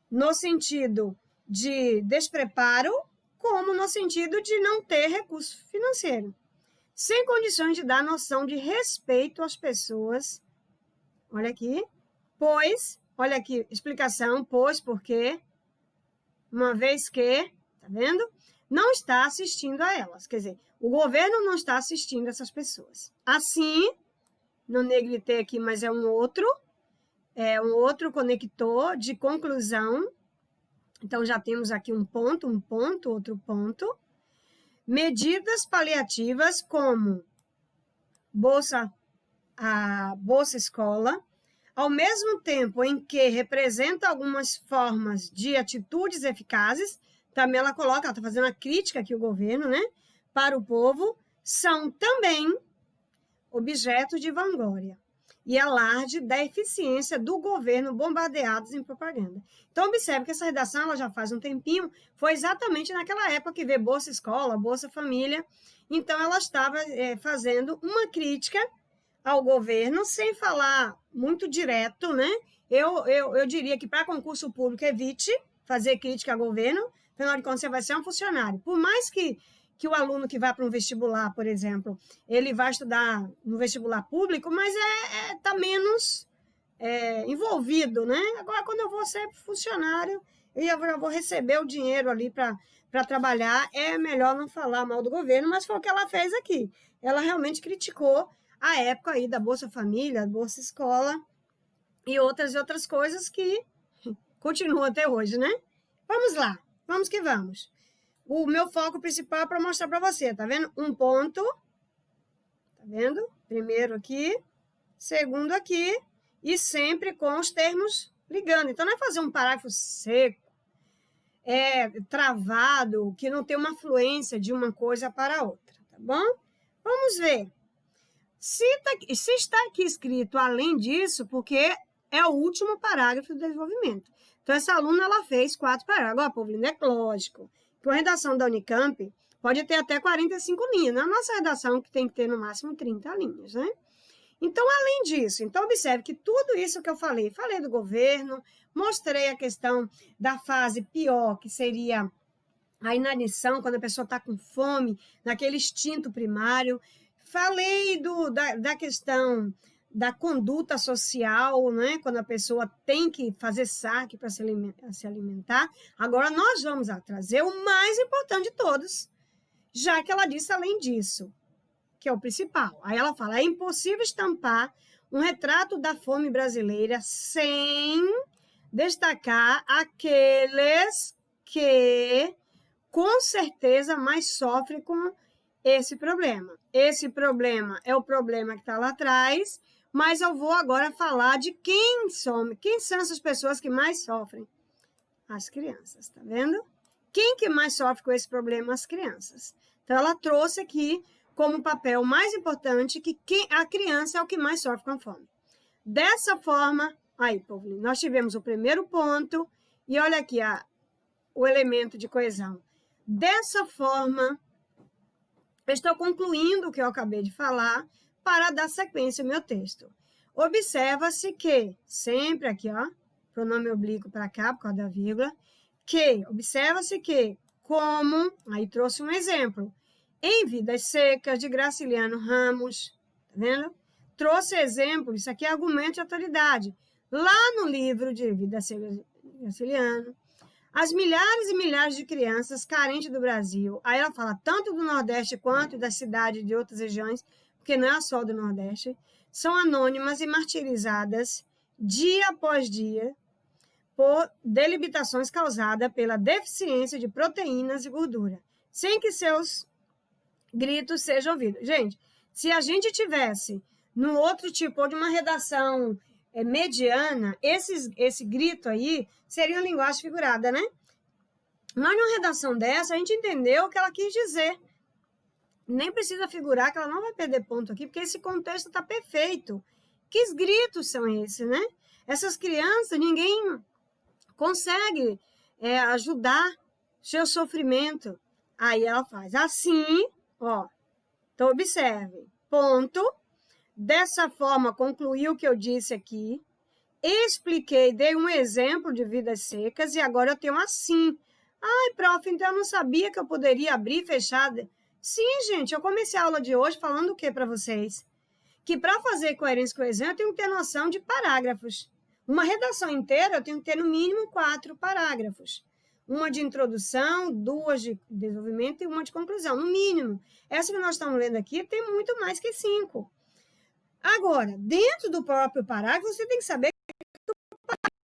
no sentido de despreparo, como no sentido de não ter recurso financeiro, sem condições de dar noção de respeito às pessoas. Olha aqui, pois, olha aqui, explicação, pois, porque, uma vez que, tá vendo? Não está assistindo a elas, quer dizer, o governo não está assistindo essas pessoas. Assim, no negritei aqui, mas é um outro conector de conclusão. Então, já temos aqui um ponto, outro ponto. Medidas paliativas como a Bolsa Escola, ao mesmo tempo em que representa algumas formas de atitudes eficazes, também ela está fazendo a crítica aqui ao governo, né, para o povo, são também objeto de vanglória e alarde da eficiência do governo bombardeados em propaganda. Então, observe que essa redação ela já faz um tempinho, foi exatamente naquela época que vê Bolsa Escola, Bolsa Família, então ela estava fazendo uma crítica ao governo, sem falar muito direto, né? Eu diria que para concurso público evite fazer crítica ao governo, afinal de contas você vai ser um funcionário. Por mais que o aluno que vai para um vestibular, por exemplo, ele vai estudar no vestibular público, mas está menos envolvido, né? Agora, quando eu vou ser funcionário, eu vou receber o dinheiro ali para trabalhar, é melhor não falar mal do governo, mas foi o que ela fez aqui. Ela realmente criticou a época aí da Bolsa Família, Bolsa Escola e outras coisas que continuam até hoje, né? Vamos lá, vamos que vamos. O meu foco principal é para mostrar para você, tá vendo? Um ponto, tá vendo? Primeiro aqui, segundo aqui, e sempre com os termos ligando. Então, não é fazer um parágrafo seco, travado, que não tem uma fluência de uma coisa para a outra, tá bom? Vamos ver. Se está aqui escrito além disso, porque é o último parágrafo do desenvolvimento. Então, essa aluna ela fez 4 parágrafos. Agora, povo lindo, é lógico que a redação da Unicamp pode ter até 45 linhas. Na nossa redação, que tem que ter no máximo 30 linhas, né? Então, além disso, observe que tudo isso que eu falei do governo, mostrei a questão da fase pior, que seria a inanição, quando a pessoa está com fome, naquele instinto primário. Falei da questão da conduta social, né? Quando a pessoa tem que fazer saque para se alimentar. Agora, nós vamos trazer o mais importante de todos, já que ela disse além disso, que é o principal. Aí ela fala, é impossível estampar um retrato da fome brasileira sem destacar aqueles que, com certeza, mais sofrem com esse problema. Esse problema é o problema que está lá atrás, mas eu vou agora falar de quem são essas pessoas que mais sofrem. As crianças, tá vendo? Quem que mais sofre com esse problema? As crianças. Então, ela trouxe aqui como papel mais importante que a criança é o que mais sofre com a fome. Dessa forma, aí, povo lindo, nós tivemos o primeiro ponto e olha aqui o elemento de coesão. Dessa forma, eu estou concluindo o que eu acabei de falar para dar sequência ao meu texto. Observa-se que, sempre aqui, ó, pronome oblíquo para cá, por causa da vírgula, observa-se que, como, aí trouxe um exemplo, em Vidas Secas, de Graciliano Ramos, tá vendo? Trouxe exemplo, isso aqui é argumento de autoridade. Lá no livro de Vidas Secas de Graciliano, as milhares e milhares de crianças carentes do Brasil, aí ela fala tanto do Nordeste quanto das cidades de outras regiões, porque não é só do Nordeste, são anônimas e martirizadas dia após dia por delimitações causadas pela deficiência de proteínas e gordura, sem que seus gritos sejam ouvidos. Gente, se a gente tivesse no outro tipo de uma redação mediana, esse grito aí seria uma linguagem figurada, né? Mas numa redação dessa, a gente entendeu o que ela quis dizer. Nem precisa figurar, que ela não vai perder ponto aqui, porque esse contexto está perfeito. Que gritos são esses, né? Essas crianças, ninguém consegue ajudar seu sofrimento. Aí ela faz assim, ó. Então, observe. Ponto. Dessa forma, concluí o que eu disse aqui. Expliquei, dei um exemplo de Vidas Secas e agora eu tenho assim. Ai, prof, então eu não sabia que eu poderia abrir e fechar. Sim, gente, eu comecei a aula de hoje falando o que para vocês? Que para fazer coerência e coesão eu tenho que ter noção de parágrafos. Uma redação inteira eu tenho que ter no mínimo 4 parágrafos. Uma de introdução, 2 de desenvolvimento e uma de conclusão, no mínimo. Essa que nós estamos lendo aqui tem muito mais que 5. Agora, dentro do próprio parágrafo, você tem que saber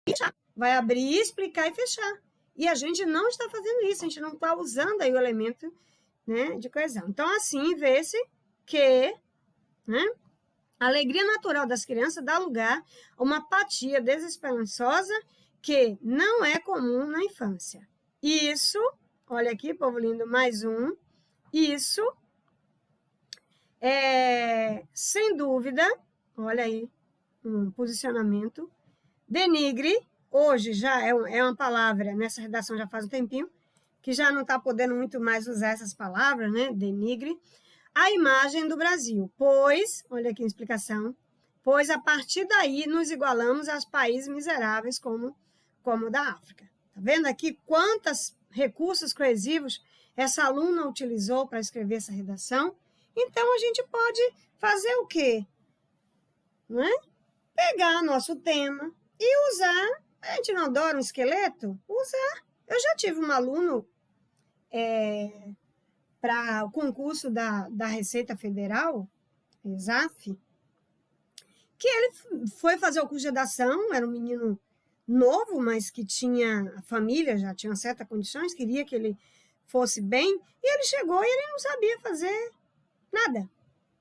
que vai abrir, explicar e fechar. E a gente não está fazendo isso, a gente não está usando aí o elemento, né, de coesão. Então, assim, vê-se que, né, a alegria natural das crianças dá lugar a uma apatia desesperançosa que não é comum na infância. Isso, olha aqui, povo lindo, mais um, isso sem dúvida, olha aí, um posicionamento, denigre, hoje já é uma palavra, nessa redação já faz um tempinho, que já não está podendo muito mais usar essas palavras, né? Denigre, a imagem do Brasil, pois, olha aqui a explicação, pois a partir daí nos igualamos aos países miseráveis como o da África. Tá vendo aqui quantos recursos coesivos essa aluna utilizou para escrever essa redação? Então, a gente pode fazer o quê? Não é? Pegar nosso tema e usar. A gente não adora um esqueleto? Usar. Eu já tive um aluno para o concurso da Receita Federal, ESAF, que ele foi fazer o curso de redação, era um menino novo, mas que tinha a família, já tinha certas condições, queria que ele fosse bem, e ele chegou e ele não sabia fazer nada.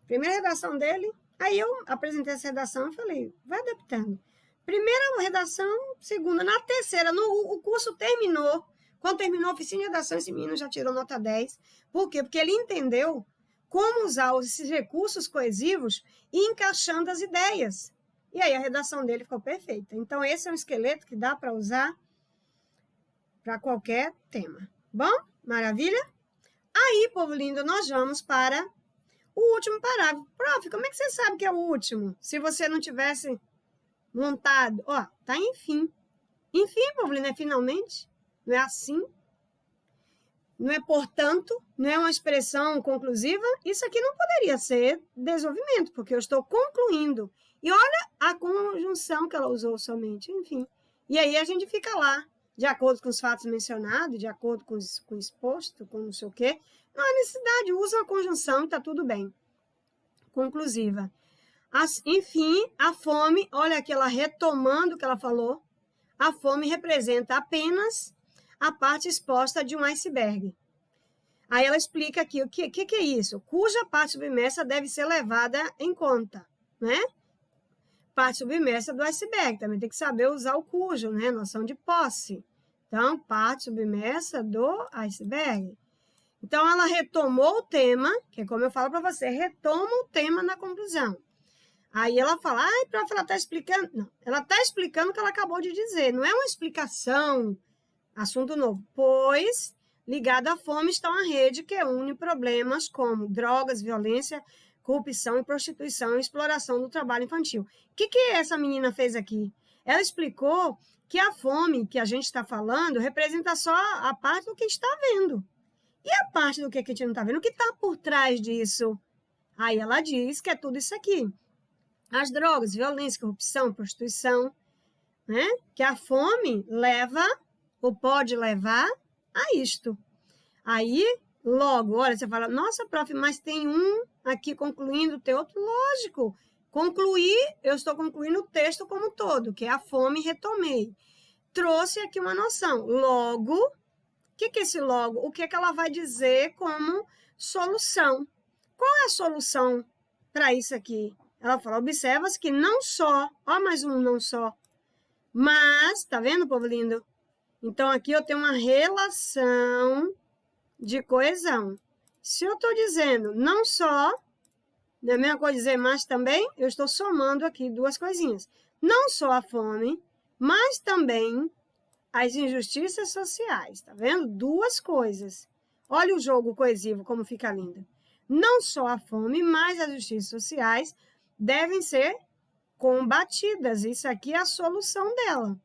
Primeira redação dele, aí eu apresentei essa redação e falei, vai adaptando. Primeira redação, segunda, na terceira, o curso terminou. Quando terminou a oficina de redação, esse menino já tirou nota 10. Por quê? Porque ele entendeu como usar esses recursos coesivos e encaixando as ideias. E aí a redação dele ficou perfeita. Então, esse é um esqueleto que dá para usar para qualquer tema. Bom? Maravilha? Aí, povo lindo, nós vamos para o último parágrafo. Prof, como é que você sabe que é o último? Se você não tivesse montado. Ó, tá enfim. Enfim, povo lindo, é finalmente. Não é assim. Não é portanto. Não é uma expressão conclusiva. Isso aqui não poderia ser desenvolvimento, porque eu estou concluindo. E olha a conjunção que ela usou somente. Enfim. E aí a gente fica lá, de acordo com os fatos mencionados, de acordo com o exposto, com não sei o quê. Não há necessidade, usa a conjunção e está tudo bem. Conclusiva. Enfim, a fome, olha aqui, ela retomando o que ela falou, a fome representa apenas a parte exposta de um iceberg. Aí ela explica aqui o que é isso, cuja parte submersa deve ser levada em conta, né? Parte submersa do iceberg, também tem que saber usar o cujo, né? Noção de posse, Então, parte submersa do iceberg. Então, ela retomou o tema, que é como eu falo para você, retoma o tema na conclusão. Aí ela fala, ai, prof, ela está explicando. Não, ela está explicando o que ela acabou de dizer. Não é uma explicação, assunto novo. Pois, ligado à fome está uma rede que une problemas como drogas, violência, corrupção e prostituição e exploração do trabalho infantil. O que essa menina fez aqui? Ela explicou que a fome que a gente está falando representa só a parte do que a gente está vendo. E a parte do que a gente não está vendo? O que está por trás disso? Aí ela diz que é tudo isso aqui. As drogas, violência, corrupção, prostituição, né? Que a fome leva, ou pode levar, a isto. Aí, logo, olha, você fala, nossa, prof, mas tem um aqui concluindo, tem outro, lógico. Concluir, eu estou concluindo o texto como um todo, que é a fome, retomei. Trouxe aqui uma noção. Logo, o que é esse logo? O que ela vai dizer como solução? Qual é a solução para isso aqui? Ela fala, observa-se que não só, ó, mais um não só, mas, tá vendo, povo lindo? Então, aqui eu tenho uma relação de coesão. Se eu estou dizendo não só, não é a mesma coisa dizer mas também, eu estou somando aqui duas coisinhas. Não só a fome, mas também as injustiças sociais, tá vendo? Duas coisas. Olha o jogo coesivo, como fica lindo. Não só a fome, mas as injustiças sociais devem ser combatidas. Isso aqui é a solução dela.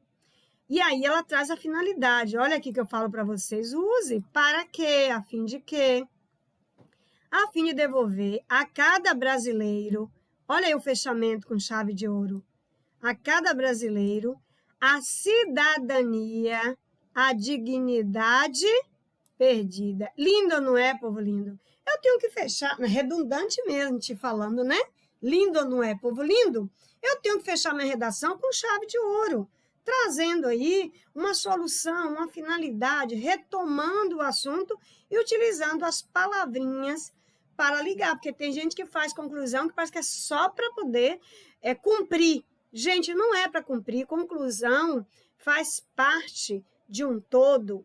E aí ela traz a finalidade. Olha aqui que eu falo para vocês. Use para quê? A fim de quê? A fim de devolver a cada brasileiro, olha aí o fechamento com chave de ouro, a cada brasileiro a cidadania, a dignidade perdida. Lindo, não é, povo lindo? Eu tenho que fechar, redundante mesmo te falando, né? Lindo, não é, povo lindo? Eu tenho que fechar minha redação com chave de ouro, trazendo aí uma solução, uma finalidade, retomando o assunto e utilizando as palavrinhas para ligar, porque tem gente que faz conclusão que parece que é só para poder cumprir. Gente, não é para cumprir. Conclusão faz parte de um todo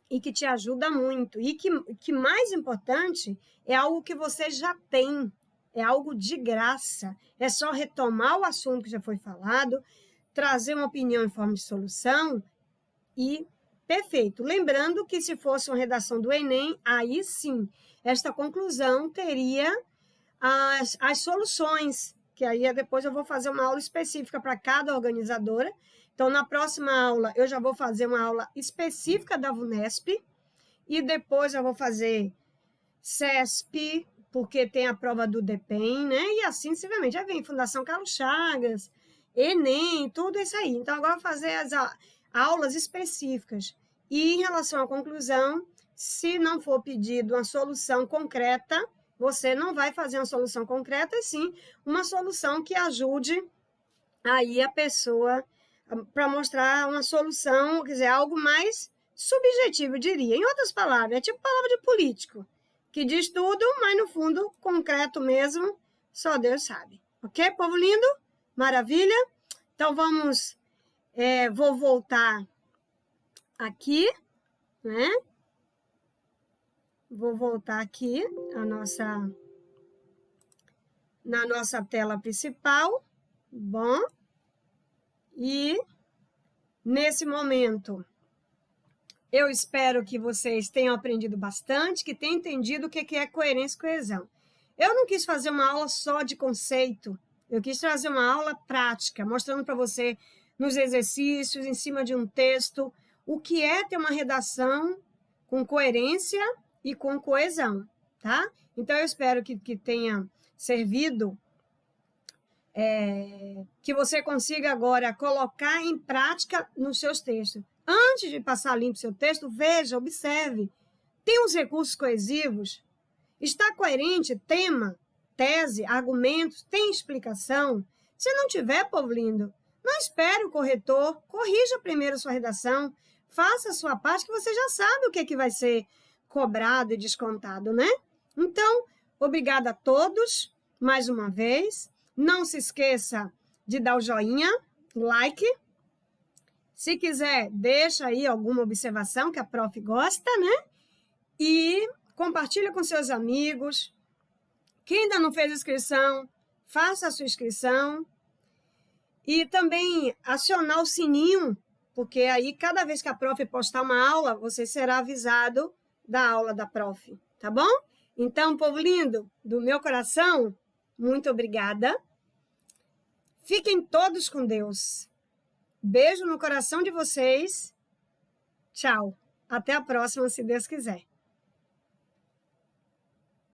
e que te ajuda muito. E que mais importante, é algo que você já tem, é algo de graça. É só retomar o assunto que já foi falado, trazer uma opinião em forma de solução e perfeito. Lembrando que se fosse uma redação do Enem, aí sim, esta conclusão teria as soluções, que aí depois eu vou fazer uma aula específica para cada organizadora. Então, na próxima aula, eu já vou fazer uma aula específica da VUNESP e depois eu vou fazer CESP, porque tem a prova do DEPEN, né? E assim, simplesmente, já vem Fundação Carlos Chagas, Enem, tudo isso aí. Então, agora eu vou fazer as aulas específicas. E em relação à conclusão, se não for pedido uma solução concreta, você não vai fazer uma solução concreta, e sim uma solução que ajude aí a pessoa para mostrar uma solução, quer dizer, algo mais subjetivo, eu diria. Em outras palavras, é tipo palavra de político, que diz tudo, mas no fundo, concreto mesmo, só Deus sabe. Ok, povo lindo? Maravilha? Então, vou voltar aqui, né? Vou voltar aqui na nossa tela principal, bom? E, nesse momento, eu espero que vocês tenham aprendido bastante, que tenham entendido o que é coerência e coesão. Eu não quis fazer uma aula só de conceito, eu quis trazer uma aula prática, mostrando para você, nos exercícios, em cima de um texto, o que é ter uma redação com coerência e com coesão, tá? Então, eu espero que tenha servido, que você consiga agora colocar em prática nos seus textos. Antes de passar limpo seu texto, veja, observe. Tem os recursos coesivos? Está coerente tema, tese, argumentos? Tem explicação? Se não tiver, povo lindo, não espere o corretor, corrija primeiro a sua redação, faça a sua parte, que você já sabe o que vai ser cobrado e descontado, né? Então, obrigada a todos, mais uma vez. Não se esqueça de dar o joinha, o like, Se quiser, deixa aí alguma observação que a prof gosta, né? E compartilha com seus amigos. Quem ainda não fez inscrição, faça a sua inscrição. E também acionar o sininho, porque aí cada vez que a prof postar uma aula, você será avisado da aula da prof, tá bom? Então, povo lindo, do meu coração, muito obrigada. Fiquem todos com Deus. Beijo no coração de vocês. Tchau. Até a próxima, se Deus quiser.